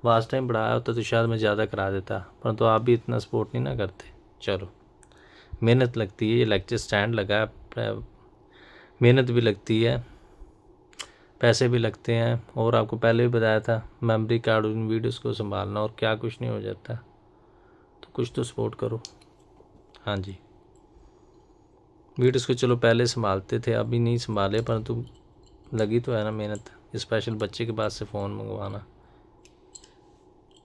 Speaker 1: लास्ट टाइम पढ़ाया होता तो शायद मैं ज़्यादा करा देता, परंतु आप भी इतना सपोर्ट नहीं ना करते। चलो, मेहनत लगती है, ये लेक्चर स्टैंड लगा है, मेहनत भी लगती है, पैसे भी लगते हैं, और आपको पहले भी बताया था मेमोरी कार्ड उन वीडियोस को संभालना, और क्या कुछ नहीं हो जाता, तो कुछ तो सपोर्ट करो। हाँ जी, वीडियोस को चलो पहले संभालते थे, अभी नहीं संभाले, परंतु लगी तो है ना मेहनत, स्पेशल बच्चे के पास से फ़ोन मंगवाना।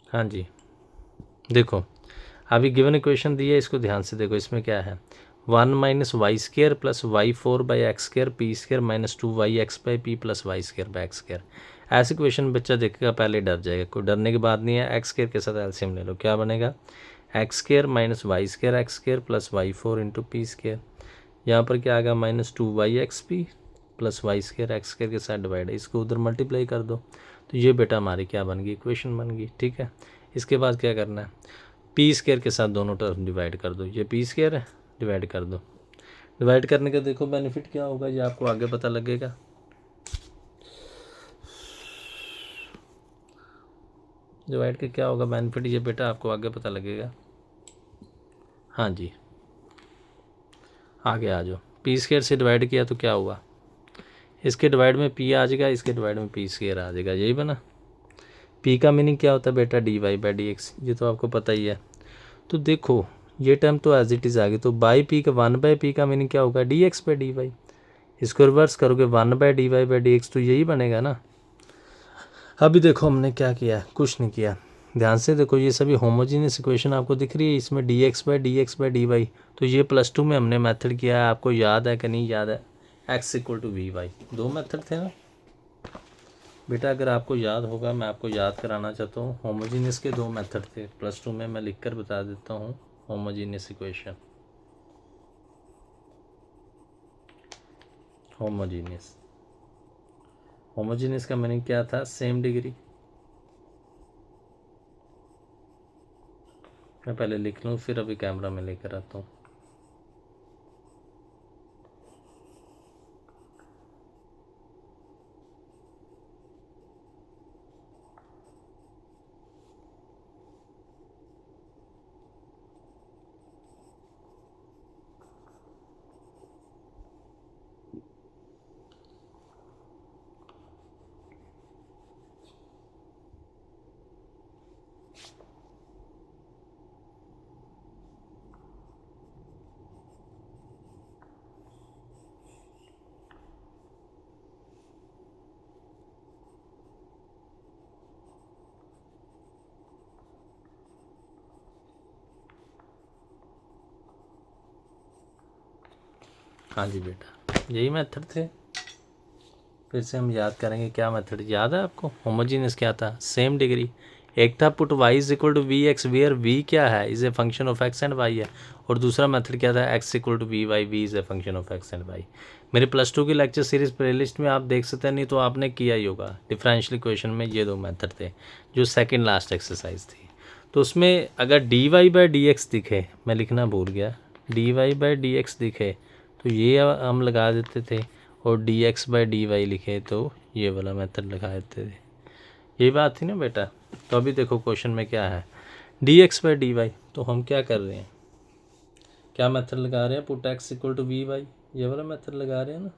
Speaker 1: हाँ जी, देखो अभी गिवन इक्वेशन दी है, इसको ध्यान से देखो, इसमें क्या है, 1 minus y square plus y 4 by x square p square minus 2 y x by p plus y square by x square. ऐसी क्वेश्चन बच्चा देखेगा पहले डर जाएगा, कोई डरने की बात नहीं है। एक्स स्केयर के साथ एलसीएम ले लो, क्या बनेगा, x square minus y square x square plus y 4 into p square. यहाँ पर क्या आएगा, minus 2 y x P plus y square x square के साथ डिवाइड है, इसको उधर मल्टीप्लाई कर दो, तो ये बेटा हमारी क्या बन गई, इक्वेशन बन गई, ठीक है। इसके बाद क्या करना है, पी स्केयर के साथ दोनों टर्म डिवाइड कर दो, ये पी स्केयर है, डिवाइड कर दो। डिवाइड करने का देखो बेनिफिट क्या होगा, ये आपको आगे पता लगेगा। डिवाइड का क्या होगा बेनिफिट, ये बेटा आपको आगे पता लगेगा। हाँ जी, आगे आ जाओ, पी स्केयर से डिवाइड किया तो क्या हुआ, इसके डिवाइड में पी आ जाएगा, इसके डिवाइड में पी स्केयर आ जाएगा, यही बना। पी का मीनिंग क्या होता है बेटा, d Y by D x, ये तो आपको पता ही है। तो देखो ये टर्म तो एज इट इज़ आ गई, तो बाई पी का 1 बाई पी का मीनिंग क्या होगा, d x by d y. इसको रिवर्स करोगे 1 by d Y by D x, तो यही बनेगा ना। अभी देखो हमने क्या किया, कुछ नहीं किया, ध्यान से देखो, ये सभी होमोजीनियस इक्वेशन आपको दिख रही है, इसमें d x by d y, तो ये +2 में हमने मेथड किया है, आपको याद है कि नहीं याद है, x equal to v y, 2 method थे ना बेटा। अगर आपको याद होगा, मैं आपको याद कराना चाहता हूँ, होमोजीनियस के 2 मेथड थे, +2 में मैं लिख कर बता देता हूँ। होमोजीनियस इक्वेशन, होमोजीनियस, होमोजीनियस का मीनिंग क्या था, सेम डिग्री, मैं पहले लिख लूँ फिर अभी कैमरा में लेकर आता हूँ। हाँ जी बेटा, यही मेथड थे। फिर से हम याद करेंगे क्या मेथड याद है आपको। होमोजीनियस क्या था, सेम डिग्री। एक था put y is equal to v x, where v क्या है, is a function of x and y है। और दूसरा मेथड क्या था, x equal to v y, v is a function of x and y। मेरे +2 की लेक्चर सीरीज प्लेलिस्ट में आप देख सकते हैं, नहीं तो आपने किया ही होगा। डिफरेंशियल इक्वेशन में ये दो मेथड थे जो सेकेंड लास्ट एक्सरसाइज थी। तो उसमें अगर dy बाई डी एक्स दिखे, मैं लिखना भूल गया, dy बाई डी एक्स दिखे तो ये हम लगा देते थे, और dx बाई डी वाई लिखे तो ये वाला मेथड लगा देते थे। ये बात थी ना बेटा। तो अभी देखो क्वेश्चन में क्या है, dx बाई डी वाई। तो हम क्या कर रहे हैं, क्या मेथड लगा रहे हैं, put x equal to v y, ये वाला मेथड लगा रहे हैं ना।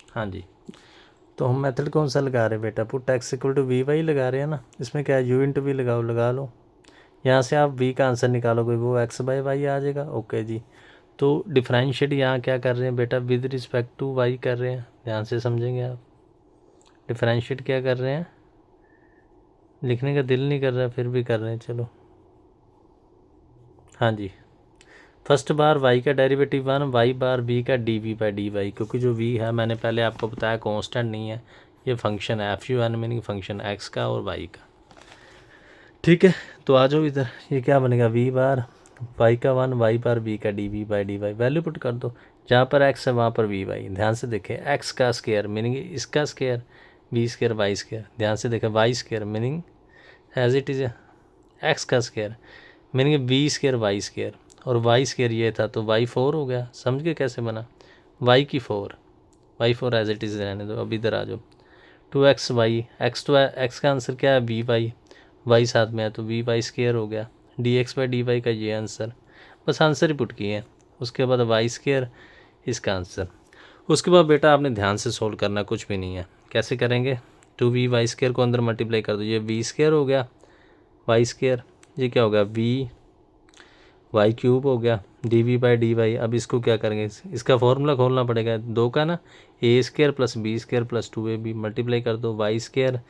Speaker 1: हाँ जी, तो हम मेथड कौन सा लगा रहे हैं बेटा, put x equal to v y लगा रहे हैं ना। इसमें क्या है, u इंटू वी लगाओ, लगा लो। यहाँ से आप v का आंसर निकालोगे, वो x बाई वाई आ जाएगा। ओके जी। तो डिफरेंशिएट यहाँ क्या कर रहे हैं बेटा, विद रिस्पेक्ट टू y कर रहे हैं, ध्यान से समझेंगे आप। डिफरेंशिएट क्या कर रहे हैं, लिखने का दिल नहीं कर रहा फिर भी कर रहे हैं, चलो। हाँ जी, फर्स्ट बार y का डेरिवेटिव 1, y बार v का d v by d y, क्योंकि जो v है मैंने पहले आपको बताया कांस्टेंट नहीं है, ये फंक्शन है f u n, meaning function x का और y का। ठीक है, तो आ जाओ इधर, ये क्या बनेगा, v बार y का 1, y बार v का d v by d y, value put कर दो। जहाँ पर x है वहाँ पर वी वाई। ध्यान से देखें, x का स्केयर मीनिंग इसका square, v square y square. ध्यान से देखें, y square meaning as it is x का square meaning v square y square, और वाई स्केयर ये था तो वाई 4 हो गया। समझ के कैसे बना, वाई की 4, वाई 4 एज इट इज़ रहने दो। अब इधर आ जाओ, 2x वाई, एक्स तो एक्स का आंसर क्या है, वी वाई, वाई साथ में है तो वी वाई स्केयर हो गया। D x by d y का ये आंसर, बस आंसर ही पुट किए हैं। उसके बाद वाई स्केयर, इसका आंसर। उसके बाद बेटा आपने ध्यान से सोल्व करना, कुछ भी नहीं है। कैसे करेंगे, 2v वाई स्केयर को अंदर मल्टीप्लाई कर दो, ये वी स्केयर हो गया, वाई स्केयर, ये क्या हो गया, वी वाई क्यूब हो गया, d v by d y. अब इसको क्या करेंगे, इसका फॉर्मूला खोलना पड़ेगा, दो का ना, a square plus b square plus 2ab multiply कर दो, y square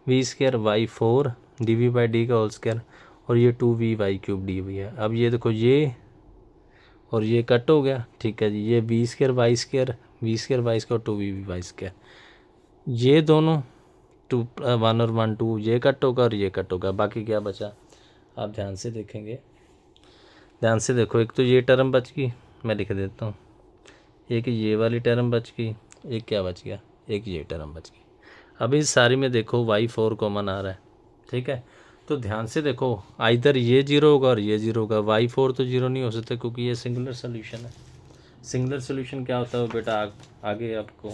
Speaker 1: v square y 4 d v by d का होल स्केयर, और ये 2v Y cube D we है। अब ये देखो, ये और ये कट हो गया, ठीक है जी। ये v square y square, v square y square, 2v y square, ये दोनों 2 1 और 1 2, ये कट होगा और ये कट होगा। बाकी क्या बचा, आप ध्यान से देखेंगे, ध्यान से देखो। एक तो ये टर्म बच गई, मैं लिख देता हूँ, एक ये वाली टर्म बच गई, एक क्या बच गया, एक ये टर्म बच गई। अब इस सारी में देखो y4 कॉमन आ रहा है, ठीक है। तो ध्यान से देखो, आइदर ये जीरो होगा और ये जीरो होगा, y4 तो जीरो नहीं हो सकता क्योंकि ये सिंगुलर सोल्यूशन है। सिंगुलर सोल्यूशन क्या होता है बेटा, आगे आपको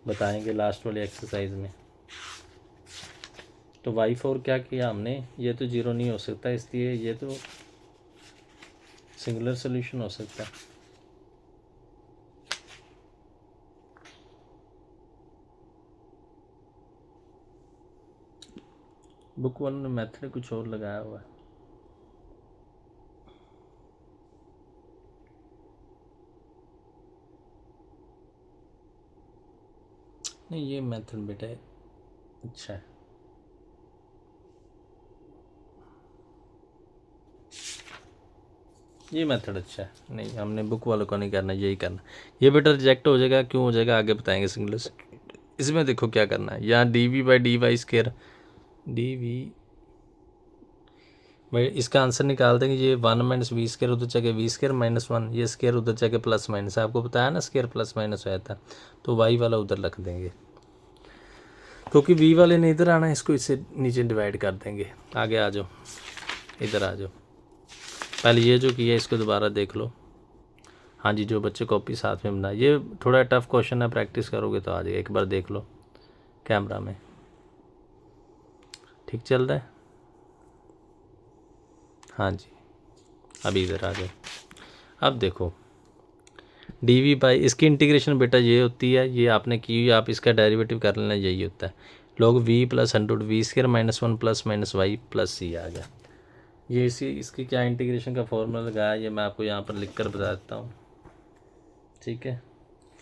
Speaker 1: बताएंगे लास्ट वाली एक्सरसाइज में। तो y4 क्या किया हमने, ये तो जीरो नहीं हो सकता, इसलिए ये तो सिंगुलर सोल्यूशन हो सकता है। बुक वन में मेथड कुछ और लगाया हुआ है। नहीं, ये मेथड बेटा अच्छा है। ये मेथड अच्छा है, नहीं हमने बुक वालों को नहीं करना, यही करना। ये बेटा रिजेक्ट हो जाएगा, क्यों हो जाएगा आगे बताएंगे सिंगुलर। इसमें देखो क्या करना है, यहाँ d v by d y square, d v भाई इसका आंसर निकाल देंगे, ये 1 माइनस वी स्केयर उधर जाके वी स्केयर -1, ये स्केयर उधर जाके प्लस माइनस, आपको बताया ना स्केयर प्लस माइनस हो जाता, तो वाई वाला उधर रख देंगे, क्योंकि वी वाले ने इधर आना है, इसको इससे नीचे डिवाइड कर देंगे। आगे आ जाओ, इधर आ जाओ, पहले ये जो किया इसको दोबारा देख लो। हाँ जी, जो बच्चे कॉपी साथ में बनाए, ये थोड़ा टफ क्वेश्चन है, प्रैक्टिस करोगे तो आ जाएगा, एक बार देख लो कैमरा में, ठीक चल रहा है। हाँ जी, अभी इधर आ जाओ। अब देखो डी वी बाई, इसकी इंटीग्रेशन बेटा ये होती है, ये आपने की हुई, आप इसका डेरिवेटिव कर लेना, यही होता है log v plus under v square -1 plus minus y plus c आ गया। ये इसकी क्या इंटीग्रेशन का फॉर्मूला लगाया, ये मैं आपको यहाँ पर लिख कर बता देता हूँ, ठीक है।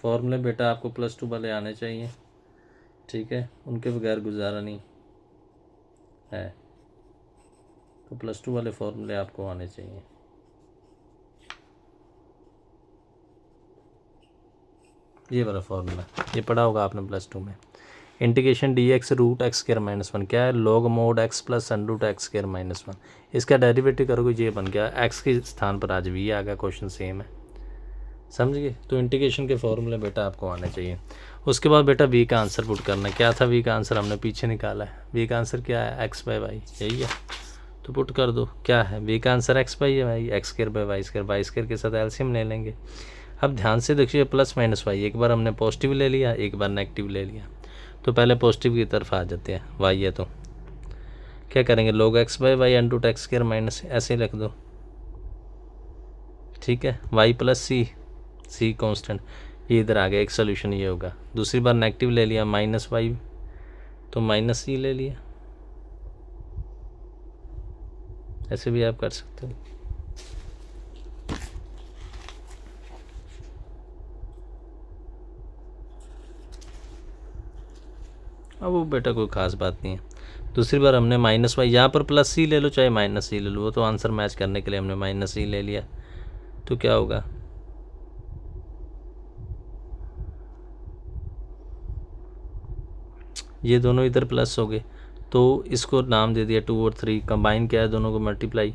Speaker 1: फॉर्मूले बेटा आपको +2 वाले आने चाहिए, ठीक है, उनके बगैर गुजारा नहीं है, तो +2 वाले फॉर्मूले आपको आने चाहिए। ये वाला फॉर्मूला ये पढ़ा होगा आपने +2 में। Integration d x root x square -1 क्या है, log mod x plus √ x square -1, इसका डेरिवेटिव करोगे ये बन गया, एक्स के स्थान पर आज वी आ गया, क्वेश्चन सेम है, समझ गए। तो इंटीग्रेशन के फॉर्मूले बेटा आपको आने चाहिए। उसके बाद बेटा वी का आंसर पुट करना है, क्या था वी का आंसर, हमने पीछे निकाला है, वी का आंसर क्या है x/y, यही है, तो पुट कर दो, क्या है वी का answer x/y, x square by y square के साथ एलसीएम ले लेंगे। अब ध्यान से देखिए प्लस माइनस वाई, एक बार हमने पॉजिटिव ले लिया, एक बार नेगेटिव ले लिया, तो पहले पॉजिटिव की तरफ आ जाते हैं, वाई है तो क्या करेंगे log x/y √ x square minus, ऐसे ही रख दो, ठीक है, y प्लस सी कांस्टेंट, ये इधर आ गया, एक सोल्यूशन ये होगा। दूसरी बार नेगेटिव ले लिया -y, तो -c ले लिया, ऐसे भी आप कर सकते हो। अब वो बेटा कोई ख़ास बात नहीं है। दूसरी बार हमने -y, यहाँ पर +c ले लो चाहे -c ले लो, वो तो आंसर मैच करने के लिए हमने -c ले लिया, तो क्या होगा, ये दोनों इधर प्लस हो गए, तो इसको नाम दे दिया 2 और 3, कंबाइन किया है दोनों को, मल्टीप्लाई।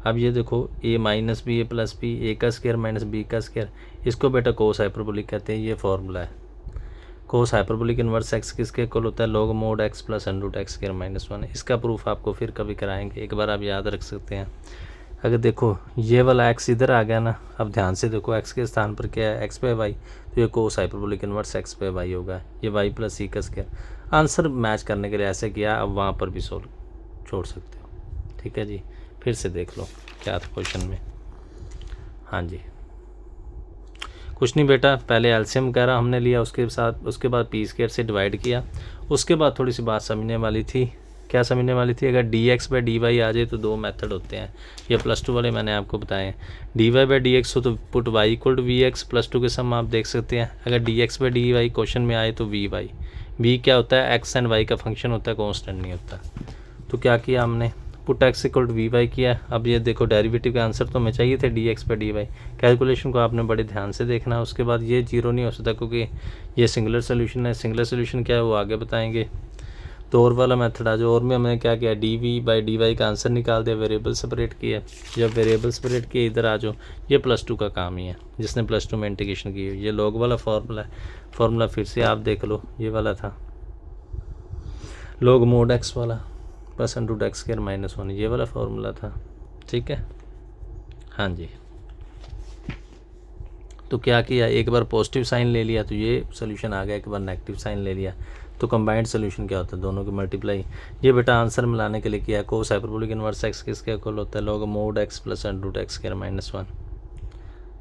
Speaker 1: अब ये देखो a minus b, a plus b, a का स्केयर माइनस b का स्केयर, इसको बेटा कोस हाइपरबोलिक कहते हैं, ये फॉर्मूला है। कोस हाइपरबोलिक इनवर्स x किसके इक्वल होता है, log mod x plus √ x square -1। इसका प्रूफ आपको फिर कभी कराएंगे, एक बार आप याद रख सकते हैं। अगर देखो ये वाला x इधर आ गया ना, अब ध्यान से देखो x के स्थान पर क्या है, x/y, तो ये कोस हाइपरबोलिक इनवर्स x/y होगा, ये y प्लस c का स्केयर। आंसर मैच करने के लिए ऐसे किया, अब वहाँ पर भी सोल्व छोड़ सकते हो, ठीक है जी। फिर से देख लो क्या था क्वेश्चन में। हाँ जी, कुछ नहीं बेटा, पहले एलसीएम वगैरह हमने लिया, उसके बाद पी स्केयर से डिवाइड किया। उसके बाद थोड़ी सी बात समझने वाली थी, क्या समझने वाली थी, अगर dx/dy आ जाए तो दो मेथड होते हैं, ये +2 वाले मैंने आपको बताए। dy/dx हो तो पुट y = vx, +2 के सम आप देख सकते हैं। अगर dx/dy क्वेश्चन में आए तो v क्या होता है, x एंड y का फंक्शन होता है, कॉन्स्टेंट नहीं होता। तो क्या किया हमने, पुट x = vy किया। अब ये देखो डेरिवेटिव का आंसर तो हमें चाहिए थे dx/dy, कैलकुलेशन को आपने बड़े ध्यान से देखना है। उसके बाद ये जीरो नहीं हो सकता, क्योंकि ये सिंगुलर सोल्यूशन है। सिंगुलर सोल्यूशन क्या है वो आगे बताएंगे। तो और वाला मेथड आ जाओ, और में हमने क्या किया, dv/dy का आंसर निकाल दिया, वेरिएबल सेपरेट किया। जब वेरिएबल सेपरेट किए इधर आ जाओ, ये +2 का काम ही है, जिसने +2 में इंटीग्रेशन की। ये log वाला फार्मूला फिर से आप देख लो, ये वाला था log mod x वाला प्लस √ x स्केयर -1, ये वाला फार्मूला था, ठीक है। हाँ जी, तो क्या किया, एक बार पॉजिटिव साइन ले लिया तो ये सोल्यूशन आ गया, एक बार नेगेटिव साइन ले लिया तो कंबाइंड सोल्यूशन क्या होता है, दोनों की मल्टीप्लाई। ये बेटा आंसर मिलाने के लिए किया, कोस हाइपरबोलिक इनवर्स x किसके इक्वल होता है, log mod x plus √ x square -1।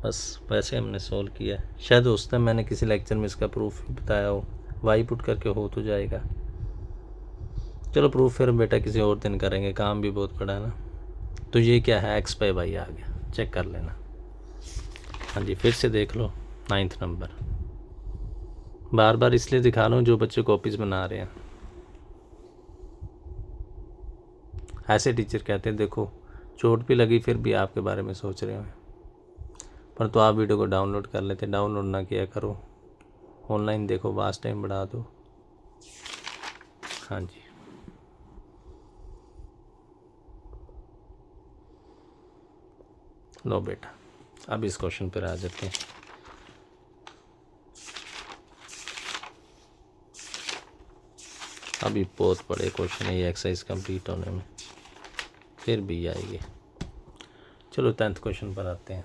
Speaker 1: बस वैसे हमने सोल्व किया। शायद उस टाइम मैंने किसी लेक्चर में इसका प्रूफ बताया हो, वाई पुट करके हो तो जाएगा। चलो प्रूफ फिर बेटा किसी और दिन करेंगे, काम भी बहुत पड़ा है ना। तो ये क्या है, x/y आ गया, चेक कर लेना। हाँ जी, फिर से देख लो 9th नंबर। बार बार इसलिए दिखा रहा हूँ जो बच्चे कॉपीज़ बना रहे हैं। ऐसे टीचर कहते हैं देखो चोट भी लगी फिर भी आपके बारे में सोच रहे हैं, पर तो आप वीडियो को डाउनलोड कर लेते, डाउनलोड ना किया करो, ऑनलाइन देखो, वास्ट टाइम बढ़ा दो। हाँ जी, लो बेटा, अब इस क्वेश्चन पर आ जाते हैं। अभी बहुत बड़े क्वेश्चन है ये एक्सरसाइज कंप्लीट होने में, फिर भी आएगी। चलो 10th क्वेश्चन पर आते हैं।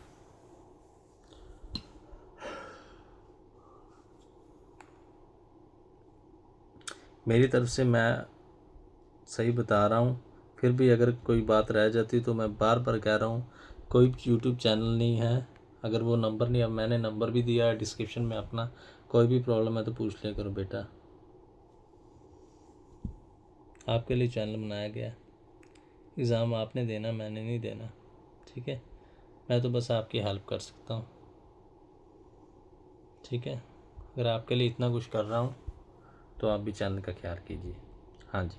Speaker 1: मेरी तरफ से मैं सही बता रहा हूँ, फिर भी अगर कोई बात रह जाती तो मैं बार बार कह रहा हूँ, कोई यूट्यूब चैनल नहीं है, अगर वो नंबर नहीं, अब मैंने नंबर भी दिया है डिस्क्रिप्शन में अपना, कोई भी प्रॉब्लम है तो पूछ लिया करो बेटा। आपके लिए चैनल बनाया गया, एग्ज़ाम आपने देना, मैंने नहीं देना, ठीक है। मैं तो बस आपकी हेल्प कर सकता हूँ, ठीक है। अगर आपके लिए इतना कुछ कर रहा हूँ तो आप भी चैनल का ख्याल कीजिए। हाँ जी,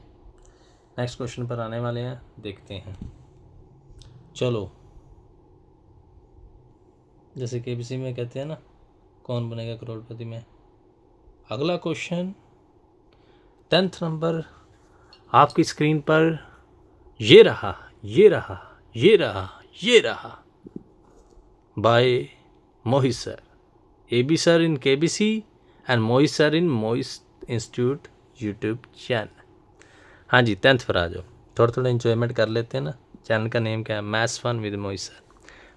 Speaker 1: नेक्स्ट क्वेश्चन पर आने वाले हैं, देखते हैं। चलो, जैसे केबीसी में कहते हैं ना, कौन बनेगा करोड़पति में, अगला क्वेश्चन 10th नंबर आपकी स्क्रीन पर ये रहा, ये रहा, ये रहा, ये रहा, by Mohit sir, AB sir in KBC and Mohit sir in Mohit institute YouTube channel. हाँ जी, 10th पर आ जाओ, थोड़ा थोड़ा इन्जॉयमेंट कर लेते हैं ना। चैनल का नेम क्या है, maths fun with Mohit sir.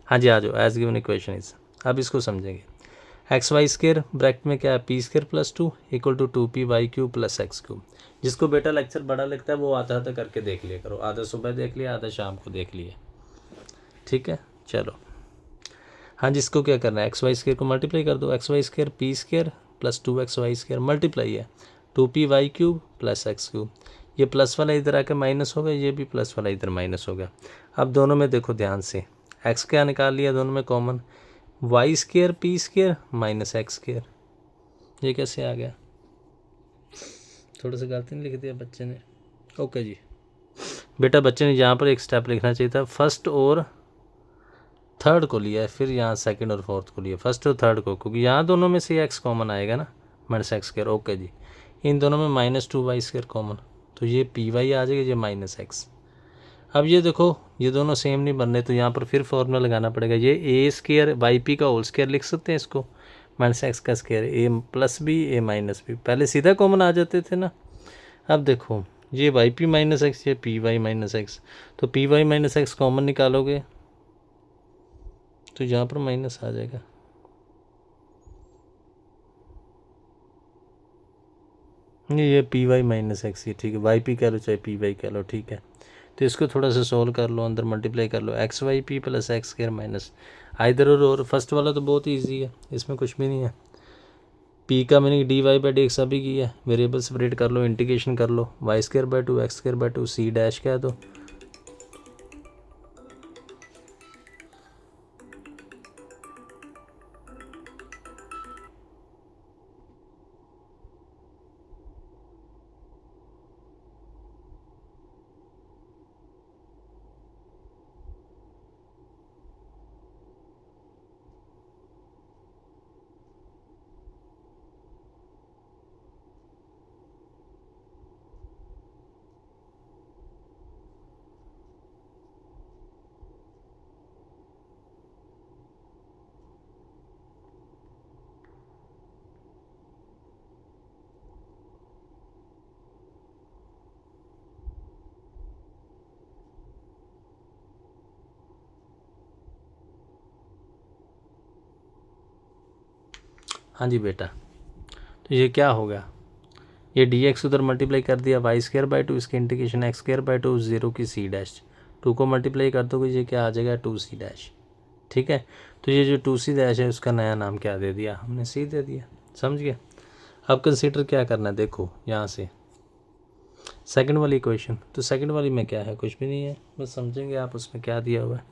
Speaker 1: हाँ जी, आ जाओ। एज गिवन इक्वेशन इज, अब इसको समझेंगे। एक्स वाई स्केयर ब्रैकेट में क्या है, p square plus 2 equal to 2py³ plus x³। जिसको बेटा लेक्चर बड़ा लगता है वो आधा आधा करके देख लिया करो, आधा सुबह देख लिया, आधा शाम को देख लिया, ठीक है। चलो, हाँ जी, इसको क्या करना है, एक्स वाई स्केयर को मल्टीप्लाई कर दो, x y square p square plus 2xy square multiply है 2py³ प्लस x³। ये प्लस वाला इधर आकर माइनस हो गया, ये भी प्लस वाला इधर माइनस हो गया। अब दोनों में देखो ध्यान से, x क्या निकाल लिया दोनों में common, y square p square minus x square. ये कैसे आ गया, थोड़ा सा गलती नहीं लिख दिया बच्चे ने। ओके जी बेटा, बच्चे ने यहाँ पर एक स्टेप लिखना चाहिए था, फर्स्ट और थर्ड को लिया है, फिर यहाँ सेकंड और फोर्थ को लिया, फर्स्ट और थर्ड को, क्योंकि यहाँ दोनों में से एक्स कॉमन आएगा ना, माइनस एक्स स्केयर। ओके जी, इन दोनों में माइनस 2y स्केयर कॉमन, तो ये पी वाई आ जाएगा, ये माइनस एक्स। अब ये देखो, ये दोनों सेम नहीं बन रहे, तो यहाँ पर फिर फॉर्मूला लगाना पड़ेगा। ये ए स्केयर वाई पी का होल स्केयर लिख सकते हैं इसको, माइनस एक्स का स्केयर, ए प्लस बी ए माइनस बी, पहले सीधा कॉमन आ जाते थे ना। अब देखो, ये वाई पी माइनस एक्स, ये पी वाई माइनस एक्स, तो p y minus x common निकालोगे तो यहाँ पर माइनस आ जाएगा। ये पी वाई माइनस एक्स, ये ठीक है, वाई पी कह लो चाहे पी वाई कह लो, ठीक है। तो इसको थोड़ा सा सोल्व कर लो, अंदर मल्टीप्लाई कर लो, x Y P plus x square minus इधर और फर्स्ट वाला तो बहुत ईजी है, इसमें कुछ भी नहीं है। पी का meaning D Y by D x अभी की है, वेरिएबल सेपरेट कर लो, इंटीग्रेशन कर लो, y square by 2 x square by 2 c dash कह दो। हाँ जी बेटा, तो ये क्या होगा, ये डी एक्स उधर मल्टीप्लाई कर दिया वाई स्केयर बाई 2, इसकी इंटीग्रेशन एक्स स्केयर बाई 2 0 की सी डैश, 2 को मल्टीप्लाई कर दोगे ये क्या आ जाएगा 2c डैश, ठीक है। तो ये जो 2c डैश है उसका नया नाम क्या दे दिया हमने, सी दे दिया, समझ गया। अब कंसीडर क्या करना है, देखो यहाँ से सेकंड वाली इक्वेशन, तो सेकंड वाली में क्या है, कुछ भी नहीं है, बस समझेंगे आप उसमें क्या दिया हुआ है।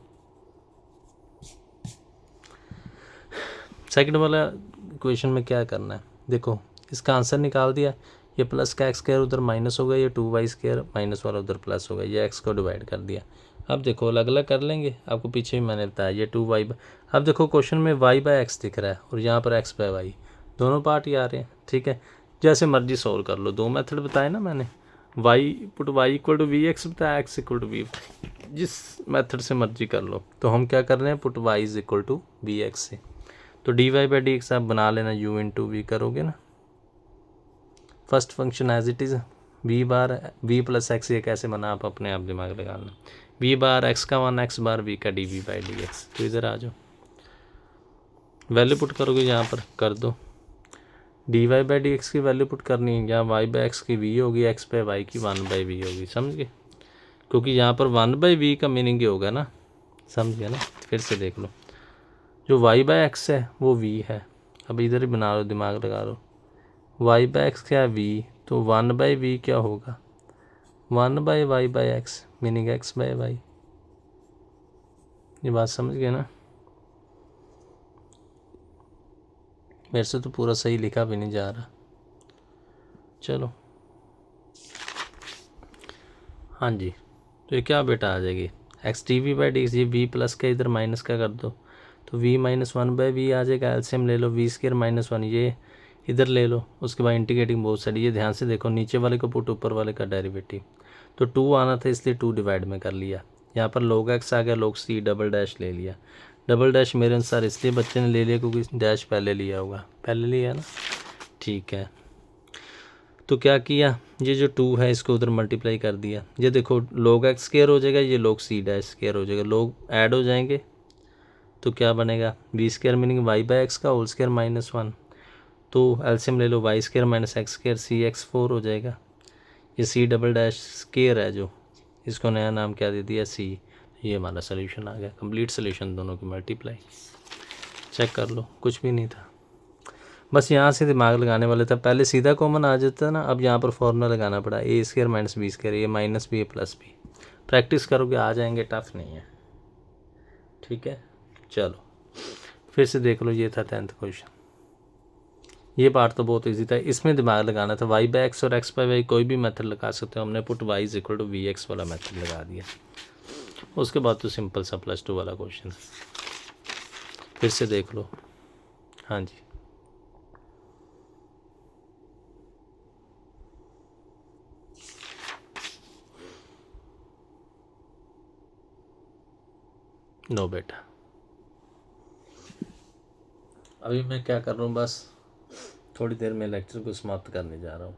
Speaker 1: सेकंड वाला इक्वेशन में क्या करना है, देखो इसका आंसर निकाल दिया, ये प्लस का एक्स स्क्वायर उधर माइनस हो गया, ये 2y स्क्वायर माइनस वाला उधर प्लस हो गया, ये x को डिवाइड कर दिया। अब देखो अलग अलग कर लेंगे, आपको पीछे भी मैंने बताया, ये 2y, अब देखो क्वेश्चन में y बाय एक्स दिख रहा है और यहाँ पर x बाय y, दोनों पार्ट ही आ रहे हैं, ठीक है। जैसे मर्जी सोल्व कर लो, दो मेथड बताए ना मैंने, y put y equal to v x बताया, एक्स इक्वल टू वी, जिस मेथड से मर्जी कर लो। तो हम क्या कर रहे हैं, put y is equal to v x से। तो d Y by D x आप बना लेना यू इन टू वी करोगे ना, first function as it is v बार वी प्लस एक्स, ये कैसे बना आप अपने आप दिमाग लगा लेना। वी बार एक्स का वन, एक्स बार वी का d v by D x. तो इधर आ जाओ, वैल्यू पुट करोगे यहाँ पर कर दो, d Y by D x की वैल्यू पुट करनी है, यहाँ वाई बाई एक्स की वी होगी, एक्स पे वाई की वन बाई वी होगी, समझ गए। क्योंकि यहाँ पर वन बाई वी का मीनिंग ये होगा ना, समझ गया ना। फिर से देख लो, जो वाई बाई एक्स है वो वी है, अब इधर ही बना लो, दिमाग लगा लो। वाई बाई एक्स क्या है वी, तो वन बाई वी क्या होगा, one by y by x, meaning x by y. ये बात समझ गए ना। मेरे से तो पूरा सही लिखा भी नहीं जा रहा, चलो हाँ जी। तो ये क्या बेटा आ जाएगी, x t v by D x, ये वी प्लस का इधर माइनस का कर दो, तो v minus one by v आ जाएगा। एलसीएम ले लो, वी स्क्वायर माइनस वन, ये इधर ले लो, उसके बाद इंटीग्रेटिंग बहुत सारी, ये ध्यान से देखो, नीचे वाले को पुट ऊपर वाले का डेरिवेटिव। तो टू आना था इसलिए टू डिवाइड में कर लिया, यहाँ पर log x आ गया, log c डबल डैश ले लिया। डबल डैश मेरे अनुसार इसलिए बच्चे ने ले लिया क्योंकि डैश पहले लिया होगा, पहले लिया ना, ठीक है। तो क्या किया, ये जो टू है इसको उधर मल्टीप्लाई कर दिया, ये देखो log x स्क्वायर हो जाएगा, ये log c डैश स्क्वायर हो जाएगा, लोग ऐड हो जाएंगे तो क्या बनेगा, v square meaning y by x का होल स्क्वायर माइनस वन, तो एलसीएम ले लो, y square minus x square, c x four हो जाएगा। ये सी डबल डैश स्क्वायर है जो, इसको नया नाम क्या दे दिया सी। ये हमारा सोल्यूशन आ गया, कंप्लीट सोल्यूशन दोनों की मल्टीप्लाई। चेक कर लो, कुछ भी नहीं था, बस यहाँ से दिमाग लगाने वाले था, पहले सीधा कॉमन आ जाता ना, अब यहाँ पर फॉर्मूला लगाना पड़ा, a square minus b square, ये minus b plus b. Practice करोगे आ जाएंगे, टफ नहीं है, ठीक है। चलो फिर से देख लो, ये था 10th क्वेश्चन। ये पार्ट तो बहुत इजी था, इसमें दिमाग लगाना था, वाई बाई एक्स और एक्स बाई वाई कोई भी मेथड लगा सकते हो, हमने put y is equal to v x वाला मेथड लगा दिया। उसके बाद तो सिंपल सा +2 वाला क्वेश्चन। फिर से देख लो, हाँ जी। नो बेटा, अभी मैं क्या कर रहा हूँ, बस थोड़ी देर में लेक्चर को समाप्त करने जा रहा हूँ।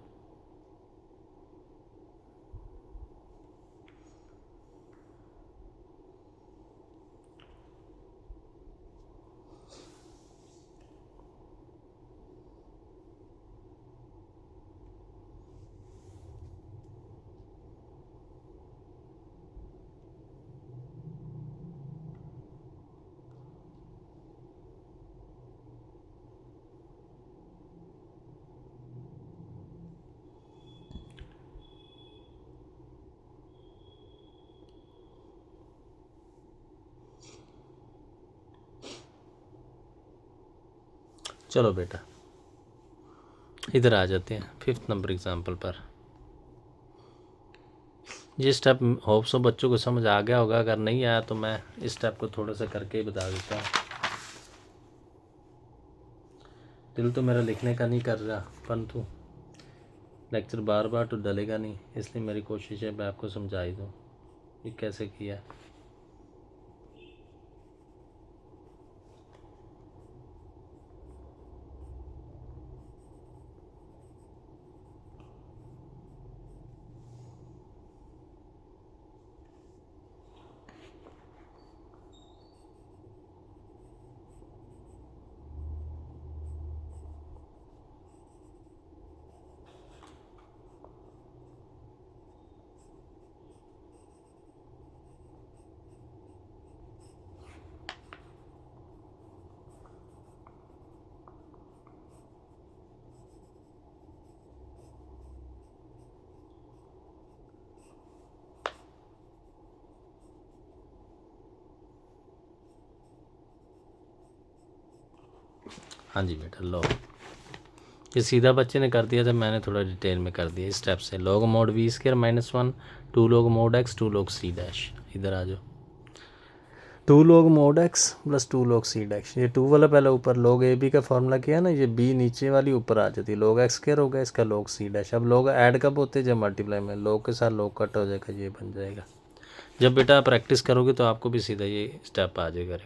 Speaker 1: चलो बेटा इधर आ जाते हैं 5th नंबर एग्जाम्पल पर। ये स्टेप होप सो बच्चों को समझ आ गया होगा, अगर नहीं आया तो मैं इस स्टेप को थोड़ा सा करके ही बता देता हूँ। दिल तो मेरा लिखने का नहीं कर रहा, परंतु लेक्चर बार बार तो डलेगा नहीं, इसलिए मेरी कोशिश है मैं आपको समझा ही दूँ ये कैसे किया। हाँ जी बेटा, लो ये सीधा बच्चे ने कर दिया था, मैंने थोड़ा डिटेल में कर दिया इस स्टेप से। log mod v² -1 2 log mod x 2 log c dash. इधर आ जाओ, 2 log mod x plus 2 log seed x, ये 2 वाला पहले ऊपर log ए बी का फॉर्मूला किया ना, ये b नीचे वाली ऊपर आ जाती है, log x स्क्वायर हो गया, इसका log सी डैश। अब log ऐड कब होते हैं, जब मल्टीप्लाई में log के साथ log कट हो जाएगा, ये बन जाएगा। जब बेटा आप प्रैक्टिस करोगे तो आपको भी सीधा ये स्टेप आ जाएगा।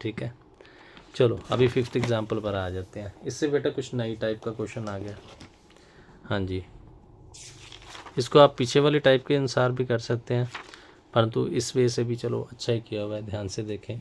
Speaker 1: ठीक है, चलो अभी 5th एग्जाम्पल पर आ जाते हैं। इससे बेटा कुछ नई टाइप का क्वेश्चन आ गया। हाँ जी, इसको आप पीछे वाली टाइप के अनुसार भी कर सकते हैं, परंतु इस वे से भी चलो अच्छा ही किया हुआ है, ध्यान से देखें।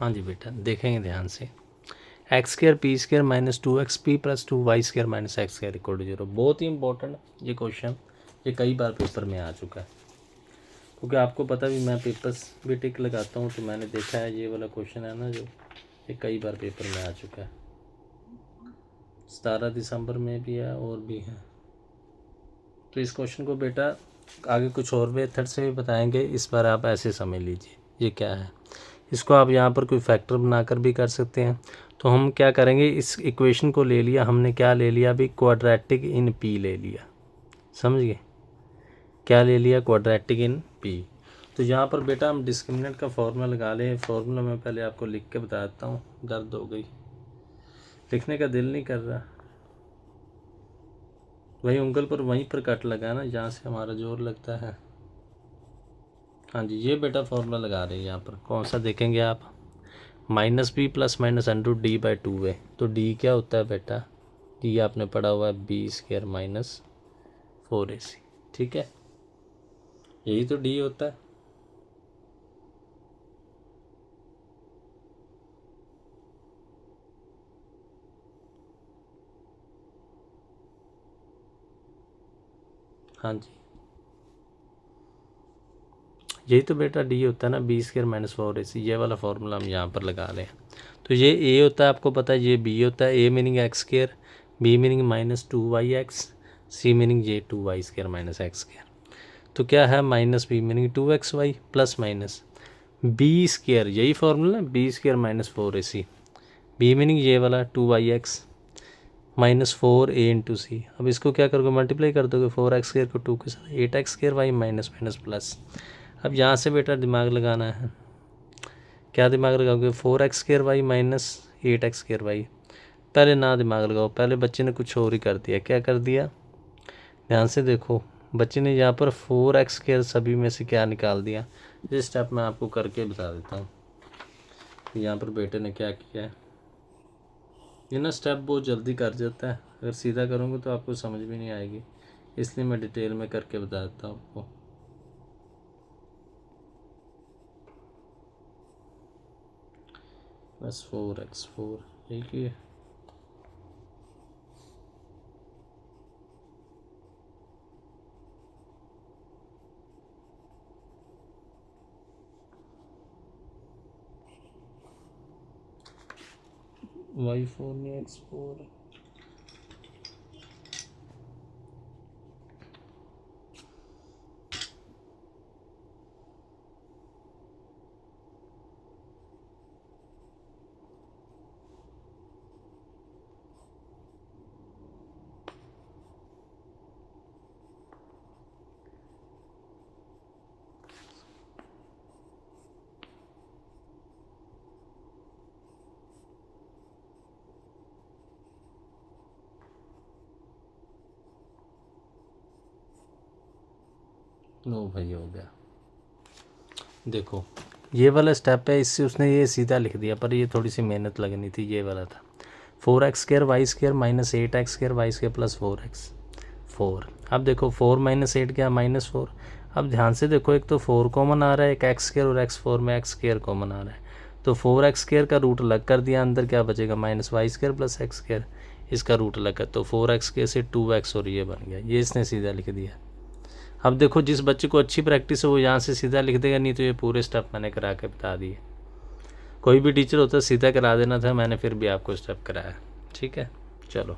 Speaker 1: हाँ जी बेटा, देखेंगे ध्यान से। X square p square minus 2x p plus 2y square minus x square equal to 0। बहुत ही इंपॉर्टेंट ये क्वेश्चन, ये कई बार पेपर में आ चुका है, क्योंकि आपको पता भी मैं पेपर्स भी टिक लगाता हूँ, तो मैंने देखा है ये वाला क्वेश्चन है ना जो, ये कई बार पेपर में आ चुका है। 17 दिसंबर में भी है और भी है। तो इस क्वेश्चन को बेटा आगे कुछ और मेथड से भी बताएंगे, इस बार आप ऐसे समझ लीजिए ये क्या है। इसको आप यहाँ पर कोई फैक्टर बनाकर भी कर सकते हैं। तो हम क्या करेंगे, इस इक्वेशन को ले लिया हमने, क्या ले लिया अभी, क्वाड्रेटिक इन पी ले लिया, समझ गए, क्या ले लिया, क्वाड्रेटिक इन पी। तो यहाँ पर बेटा हम डिस्क्रिमिनेंट का फॉर्मूला लगा लें। फॉर्मूला मैं पहले आपको लिख के बता देता हूँ, दर्द हो गई, लिखने का दिल नहीं कर रहा। वही उंगल पर वहीं पर कट लगा ना जहाँ से हमारा जोर लगता है। हाँ जी, ये बेटा फॉर्मूला लगा रहे हैं यहाँ पर, कौन सा देखेंगे आप, minus b plus minus under d by 2 है। तो डी क्या होता है बेटा, डी आपने पढ़ा हुआ है बी स्क्वायर माइनस 4ac। ठीक है, यही तो डी होता है। हाँ जी, यही तो बेटा डी होता है ना, बी स्क्वायर माइनस 4ac, ये वाला फॉर्मूला हम यहाँ पर लगा रहे हैं। तो ये ए होता है, आपको पता है, ये बी होता है, a meaning x square, b meaning minus 2y(x), c meaning ये 2y square minus x square. तो क्या है, minus b meaning 2xy plus minus b square, यही formula, b square minus 4ac, b meaning ये वाला 2y(x) minus 4a into सी। अब इसको क्या करोगे, मल्टीप्लाई कर दोगे 4x स्क्वायर को 2 के साथ, 8x square y minus minus plus. अब यहाँ से बेटा दिमाग लगाना है, क्या दिमाग लगाओगे, 4x square y minus 8x square y. पहले ना दिमाग लगाओ, पहले बच्चे ने कुछ और ही कर दिया। क्या कर दिया, ध्यान से देखो, बच्चे ने यहाँ पर 4x स्क्वायर सभी में से क्या निकाल दिया। ये स्टेप मैं आपको करके बता देता हूँ। यहाँ पर बेटे ने क्या किया है, ये ना स्टेप बहुत जल्दी कर जाता है, अगर सीधा करूँगा तो आपको समझ भी नहीं आएगी, इसलिए मैं डिटेल में करके बता देता हूँ आपको। बस 4x4 एक ही है। y4 नहीं x4 है। लो भाई हो गया। देखो ये वाला स्टेप है, इससे उसने ये सीधा लिख दिया, पर ये थोड़ी सी मेहनत लगनी थी। ये वाला था 4x square y square minus 8x square y square plus 4x 4। अब देखो 4 माइनस 8 क्या, माइनस 4। अब ध्यान से देखो, एक तो 4 कॉमन आ रहा है, एक एक्स स्क्वायर, और x4 में एक्स स्क्वायर कॉमन आ रहा है। तो 4x स्क्वायर का रूट अलग कर दिया, अंदर क्या बचेगा, minus y square plus x square, इसका रूट अलग कर, तो 4x स्क्वायर से 2x और ये बन गया, ये इसने सीधा लिख दिया। अब देखो जिस बच्चे को अच्छी प्रैक्टिस है वो यहाँ से सीधा लिख देगा, नहीं तो ये पूरे स्टेप मैंने करा के बता दिए। कोई भी टीचर होता सीधा करा देना था, मैंने फिर भी आपको स्टेप कराया। ठीक है, चलो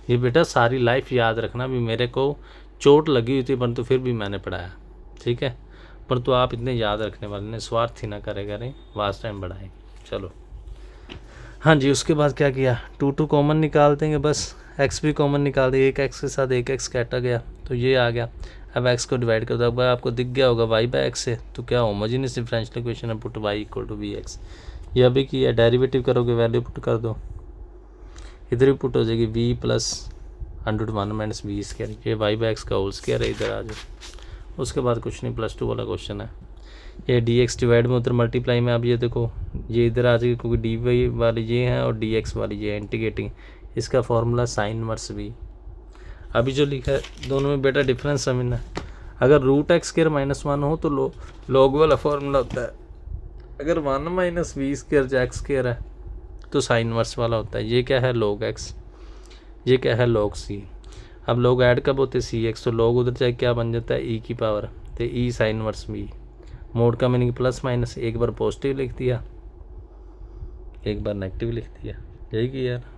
Speaker 1: ये बेटा सारी लाइफ याद रखना भी, मेरे को चोट लगी हुई थी परंतु फिर भी मैंने पढ़ाया। ठीक है, परंतु आप इतने याद रखने वाले ने स्वार्थी ना करें, वास्ट टाइम बढ़ाएं। चलो हाँ जी, उसके बाद क्या किया, 2 कॉमन निकाल देंगे, बस एक्स भी कॉमन निकाल देंगे, एक एक्स के साथ एक एक्स काटा गया तो ये आ गया। अब एक्स को डिवाइड कर दो, अब आपको दिख गया होगा वाई बाय एक्स से, तो क्या होमोजेनियस डिफरेंशियल इक्वेशन है, put y equal to v x. ये अभी किया, डेरिवेटिव करोगे वैल्यू पुट कर दो, इधर भी पुट हो जाएगी v plus √1 minus v square, ये वाई बाय एक्स का होल स्क्वायर है, इधर आ जाओ। उसके बाद कुछ नहीं, +2 वाला क्वेश्चन है, ये डी एक्स डिवाइड में उधर मल्टीप्लाई में, अब ये देखो ये इधर आ जाएगी क्योंकि डी वाई वाली ये है और डी एक्स वाली ये है, इंटीग्रेटिंग, इसका फॉर्मूला साइन इनवर्स वी। अभी जो लिखा है दोनों में बेटा डिफरेंस समझना, अगर √x² -1 हो तो लॉग वाला फॉर्मूला होता है, अगर 1 माइनस वी स्क्वायर जो x² है तो साइन इनवर्स वाला होता है। ये क्या है लॉग x, ये क्या है लॉग c। अब लोग ऐड कब होते सी एक्स, तो लोग उधर जाए क्या बन जाता है ई की पावर, तो ई साइन इनवर्स वी। मोड का मीनिंग प्लस माइनस, एक बार पॉजिटिव लिख दिया एक बार नेगेटिव लिख दिया, यही कि यार।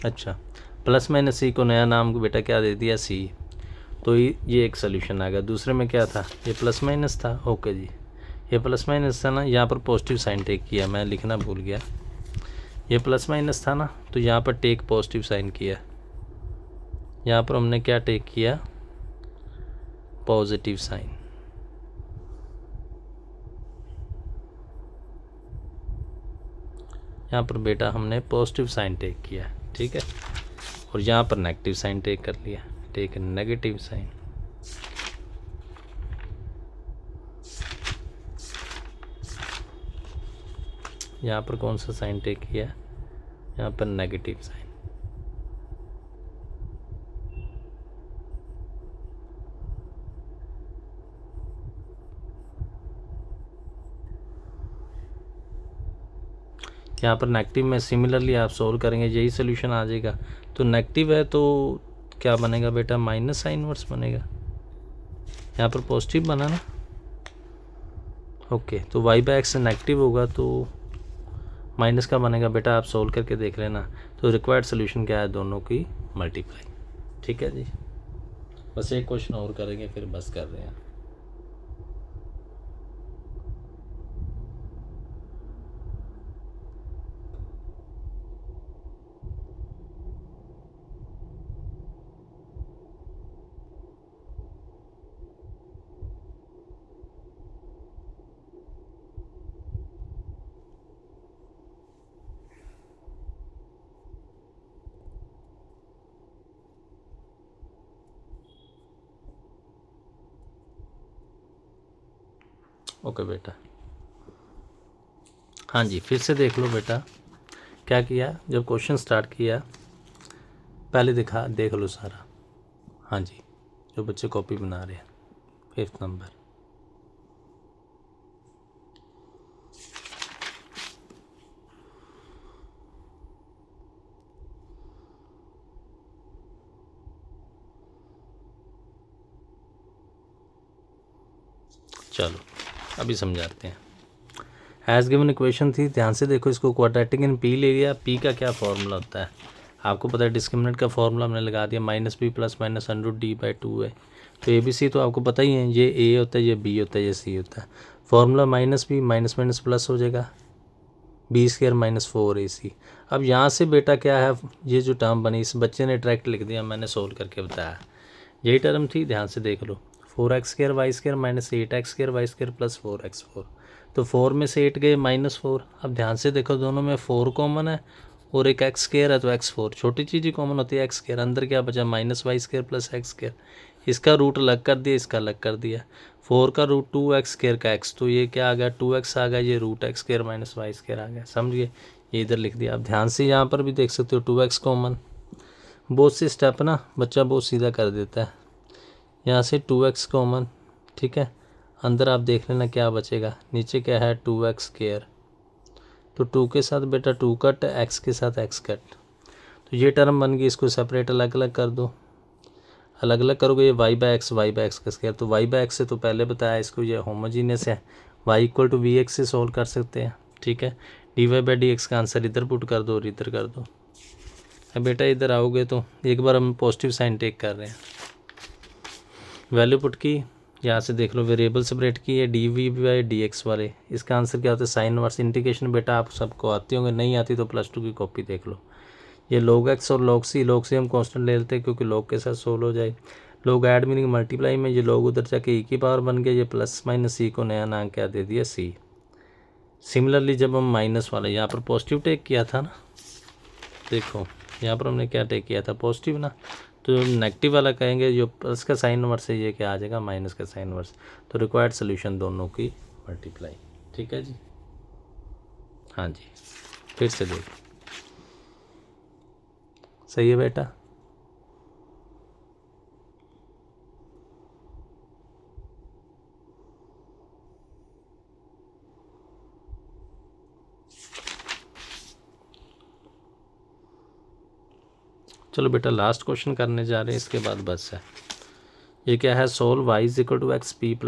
Speaker 1: अच्छा, प्लस माइनस सी को नया नाम को बेटा क्या दे दिया सी, तो ये एक सोल्यूशन आ गया। दूसरे में क्या था, ये प्लस माइनस था, ओके जी, ये प्लस माइनस था ना, यहाँ पर पॉजिटिव साइन टेक किया, मैं लिखना भूल गया, ये प्लस माइनस था ना तो यहाँ पर टेक पॉजिटिव साइन किया, यहाँ पर हमने क्या टेक किया पॉजिटिव साइन। यहाँ पर बेटा हमने पॉजिटिव साइन टेक किया, ठीक है, और यहाँ पर नेगेटिव साइन टेक कर लिया, टेक नेगेटिव साइन। यहाँ पर कौन सा साइन टेक किया, यहाँ पर नेगेटिव साइन। यहाँ पर नेगेटिव में सिमिलरली आप सोल्व करेंगे यही सोल्यूशन आ जाएगा। तो नेगेटिव है तो क्या बनेगा बेटा माइनस साइन इनवर्स बनेगा, यहाँ पर पॉजिटिव बना ना, ओके। तो वाई बाय एक्स नेगेटिव होगा तो माइनस का बनेगा बेटा, आप सोल्व करके देख लेना। तो रिक्वायर्ड सोल्यूशन क्या है, दोनों की मल्टीप्लाई, ठीक है जी। बस एक क्वेश्चन और करेंगे फिर बस कर रहे हैं। ओके बेटा, हाँ जी, फिर से देख लो बेटा क्या किया, जब क्वेश्चन स्टार्ट किया पहले देख लो सारा। हाँ जी, जो बच्चे कॉपी बना रहे हैं 5th नंबर, चलो अभी समझाते हैं। एज गिवन इक्वेशन थी, ध्यान से देखो, इसको क्वाड्रेटिक इन पी ले लिया। पी का क्या फॉर्मूला होता है आपको पता है, डिस्क्रिमिनेंट का फॉर्मूला हमने लगा दिया, -b प्लस माइनस √d/2 है। तो ए बी सी तो आपको पता ही है, ये ए होता है, ये बी होता है, ये सी होता है। Formula -b minus minus plus हो जाएगा, b² -4ac। अब यहाँ से बेटा क्या है, ये जो टर्म बनी इस बच्चे ने डायरेक्ट लिख दिया, मैंने सोल्व करके बताया, यही टर्म थी, ध्यान से देख लो। 4x² y² minus 8x² y² plus 4x4, तो 4 में से 8 गए -4। अब ध्यान से देखो दोनों में 4 कॉमन है और एक x² है तो x4, छोटी चीज़ ही कॉमन होती है x², अंदर क्या बचा -y² प्लस x²। इसका रूट अलग कर दिया, इसका अलग कर दिया, 4 का रूट 2x² का x, तो ये क्या आ गया 2x आ गया, ये √x² माइनस y² आ गया, समझिए, ये इधर लिख दिया। अब ध्यान से यहाँ पर भी देख सकते हो 2x कॉमन, बहुत से स्टेप ना बच्चा बहुत सीधा कर देता है। यहाँ से 2x कॉमन, ठीक है, अंदर आप देख लेना क्या बचेगा, नीचे क्या है 2x², तो 2 के साथ बेटा 2 कट, x के साथ x कट, तो ये टर्म बन गई, इसको सेपरेट अलग अलग कर दो। अलग अलग करोगे ये y/x का स्क्वायर, तो y/x से तो पहले बताया इसको ये होमोजीनियस है, y = vx से सोल्व कर सकते हैं। ठीक है, dy/dx का आंसर इधर पुट कर दो और इधर कर दो। अब बेटा इधर आओगे तो एक बार हम पॉजिटिव साइन टेक कर रहे हैं, वैल्यू पुट की, यहाँ से देख लो वेरिएबल सेपरेट की है dv/dx वाले, इसका आंसर क्या होता है साइन इनवर्स। इंटीग्रेशन बेटा आप सबको आती होंगे, नहीं आती तो +2 की कॉपी देख लो। ये log x और log c हम कांस्टेंट ले लेते हैं क्योंकि log के साथ सोल्व हो जाए। log ऐड मीनिंग मल्टीप्लाई में ये log उधर जाके e की पावर बन गया, ये +-c को नया नाम क्या दे दिया c। सिमिलरली जब हम माइनस वाला यहाँ पर पॉजिटिव टेक किया था ना, देखो यहाँ पर हमने क्या टेक किया था पॉजिटिव ना, तो नेगेटिव वाला कहेंगे जो प्लस का साइन इनवर्स है ये क्या आ जाएगा माइनस का साइन इनवर्स। तो रिक्वायर्ड सोल्यूशन दोनों की मल्टीप्लाई। ठीक है जी, हाँ जी, फिर से देखो, सही है बेटा। चलो बेटा लास्ट क्वेश्चन करने जा रहे हैं, इसके बाद बस है। ये क्या है, solve y = x p +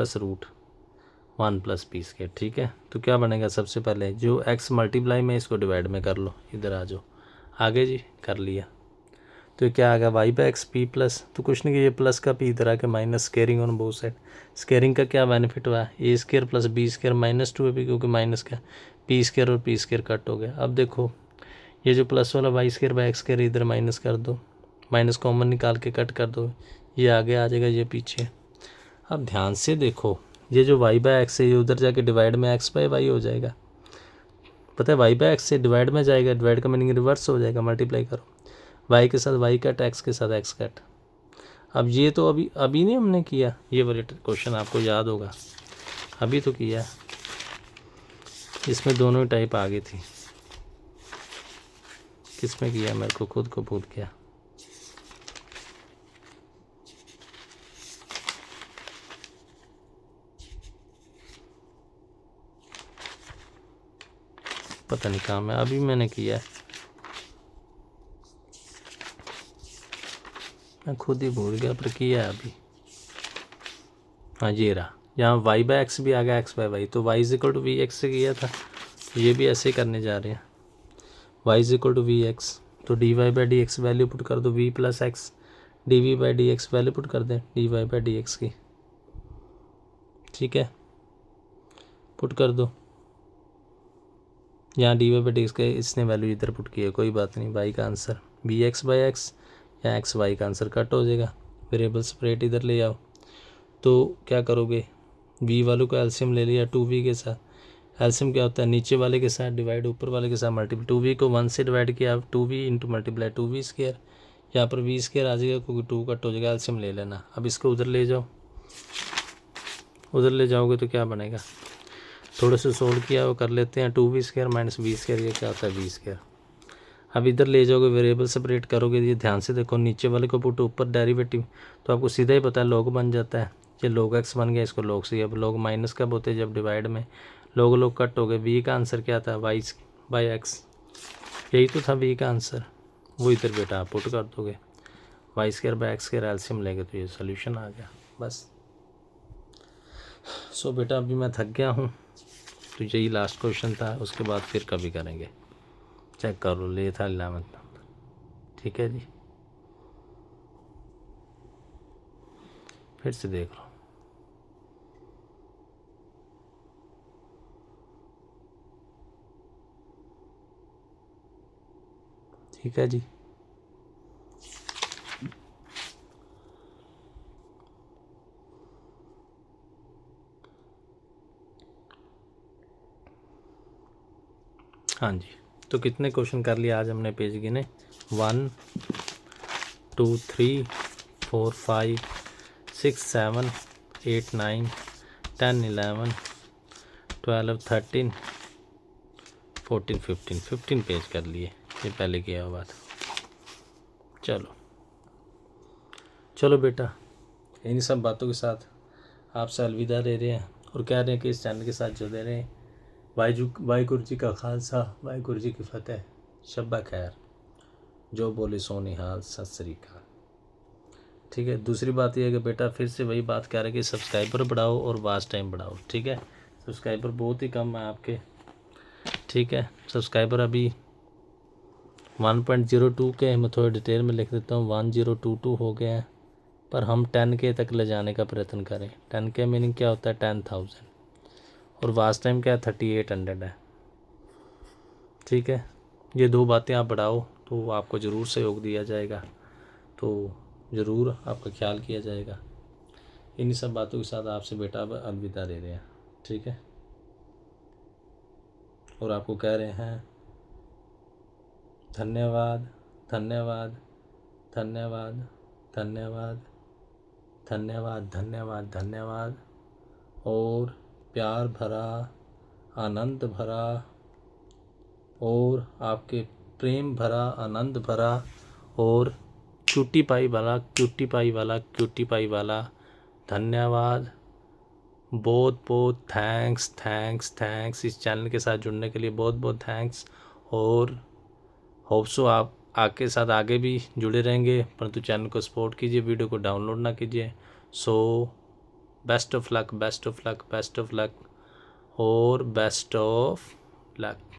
Speaker 1: √1 + p²। ठीक है, तो क्या बनेगा, सबसे पहले जो x मल्टीप्लाई में इसको डिवाइड में कर लो, इधर आ जाओ, आगे जी कर लिया, तो क्या आ गया y/x p प्लस, तो कुछ नहीं कि ये प्लस का p इधर आके minus, squaring on both side. Squaring का क्या बेनिफिट हुआ, a² + b² -2 है भी, क्योंकि माइनस का p² और p² कट हो गया। अब देखो ये जो प्लस वाला y²/x² इधर माइनस कर दो, माइनस कॉमन निकाल के कट कर दो, ये आगे आ जाएगा ये पीछे। अब ध्यान से देखो ये जो y/x है ये उधर जाके डिवाइड में x/y हो जाएगा, पता है y/x से डिवाइड में जाएगा, डिवाइड का मीनिंग रिवर्स हो जाएगा, मल्टीप्लाई करो, y के साथ y कट, x के साथ x कट। अब ये तो अभी नहीं हमने किया, ये वाले क्वेश्चन आपको याद होगा, अभी तो किया, इसमें दोनों ही टाइप आ गई थी। किस में किया, मेरे को खुद को भूल गया। पता नहीं कहाँ में, अभी मैंने किया है, मैं खुद ही भूल गया, पर किया है अभी। हाँ ये रहा, यहाँ y/x भी आ गया x/y, तो y = vx से किया था, ये भी ऐसे ही करने जा रहे हैं, y = vx, तो dy/dx वैल्यू पुट कर दो, v + x, dv/dx value put कर दें dy/dx की। ठीक है, पुट कर दो, यहाँ dy/dx के इसने वैल्यू इधर पुट की है, कोई बात नहीं, y का आंसर vx/x या xy का आंसर कट हो जाएगा। वेरिएबल सेपरेट इधर ले आओ, तो क्या करोगे, v वालों का एलसीएम ले लिया 2v के साथ, एलसीएम क्या होता है नीचे वाले के साथ डिवाइड, ऊपर वाले के साथ मल्टीप्लाई, 2v को 1 से डिवाइड किया, 2v इंटू मल्टीप्लाई 2v², यहाँ पर v² आ जाएगा क्योंकि 2 कट हो जाएगा, एलसीएम ले लेना। अब इसको उधर ले जाओ, उधर ले जाओगे तो क्या बनेगा, थोड़े से सोल्व किया वो कर लेते हैं, 2v² - v², ये क्या होता है v²। अब इधर ले जाओगे, वेरिएबल सेपरेट करोगे, ये ध्यान से देखो, नीचे वाले को पुट, ऊपर डेरिवेटिव, तो आपको सीधा ही पता है log बन जाता है, ये log x बन गया, इसको log c। अब log माइनस कब होते हैं, जब डिवाइड में log कट हो गए। v का आंसर क्या था, y/x, यही तो था v का आंसर, वो इधर बेटा आप पुट कर दोगे, y²/x² एलसीएम लेंगे तो ये सोल्यूशन आ गया बस। सो बेटा अभी मैं थक गया हूँ, तो यही लास्ट क्वेश्चन था, उसके बाद फिर कभी करेंगे, चेक कर लो, ले था 11th नंबर। ठीक है जी, फिर से देख लो, ठीक है जी। हाँ जी, तो कितने क्वेश्चन कर लिए आज हमने, पेज गिने, 1 2 3 4 5 6 7 8 9 10 11 12 13 14 15 पेज कर लिए, ये पहले किया हुआ था। चलो चलो बेटा, इन्हीं सब बातों के साथ आपसे अलविदा दे रहे हैं, और कह रहे हैं कि इस चैनल के साथ जुड़े रहें। वाहिगुरू जी का खालसा, वाहिगुरू जी की फतेह, शब्बा खैर, जो बोले सो निहाल, सत श्री अकाल। ठीक है। दूसरी बात यह है कि बेटा फिर से वही बात कह रहे हैं कि सब्सक्राइबर बढ़ाओ और वॉच टाइम बढ़ाओ। ठीक है, सब्सक्राइबर बहुत ही कम है आपके। ठीक है, सब्सक्राइबर अभी 1.02 के, मैं थोड़ी डिटेल में लिख देता हूँ, 1022 हो गए हैं, पर हम 10K तक ले जाने का प्रयत्न करें। 10K मीनिंग क्या होता है, 10,000, और वॉच टाइम क्या है, 3800 है। ठीक है, ये दो बातें आप बढ़ाओ तो आपको ज़रूर सहयोग दिया जाएगा, तो ज़रूर आपका ख्याल किया जाएगा। इन्हीं सब बातों के साथ आपसे बेटा अब अलविदा दे रहे हैं। ठीक है, और आपको कह रहे हैं धन्यवाद, धन्यवाद, धन्यवाद, धन्यवाद, धन्यवाद, धन्यवाद, धन्यवाद, और प्यार भरा, आनंद भरा, और आपके प्रेम भरा, आनंद भरा, और क्यूटी पाई वाला, क्यूटी पाई वाला, क्यूटी पाई वाला धन्यवाद। बहुत बहुत थैंक्स, थैंक्स, थैंक्स। इस चैनल के साथ जुड़ने के लिए बहुत बहुत थैंक्स, और होप सो आप आपके साथ आगे भी जुड़े रहेंगे, परंतु चैनल को सपोर्ट कीजिए, वीडियो को डाउनलोड ना कीजिए। So best of luck, best of luck, best of luck, और बेस्ट ऑफ लक।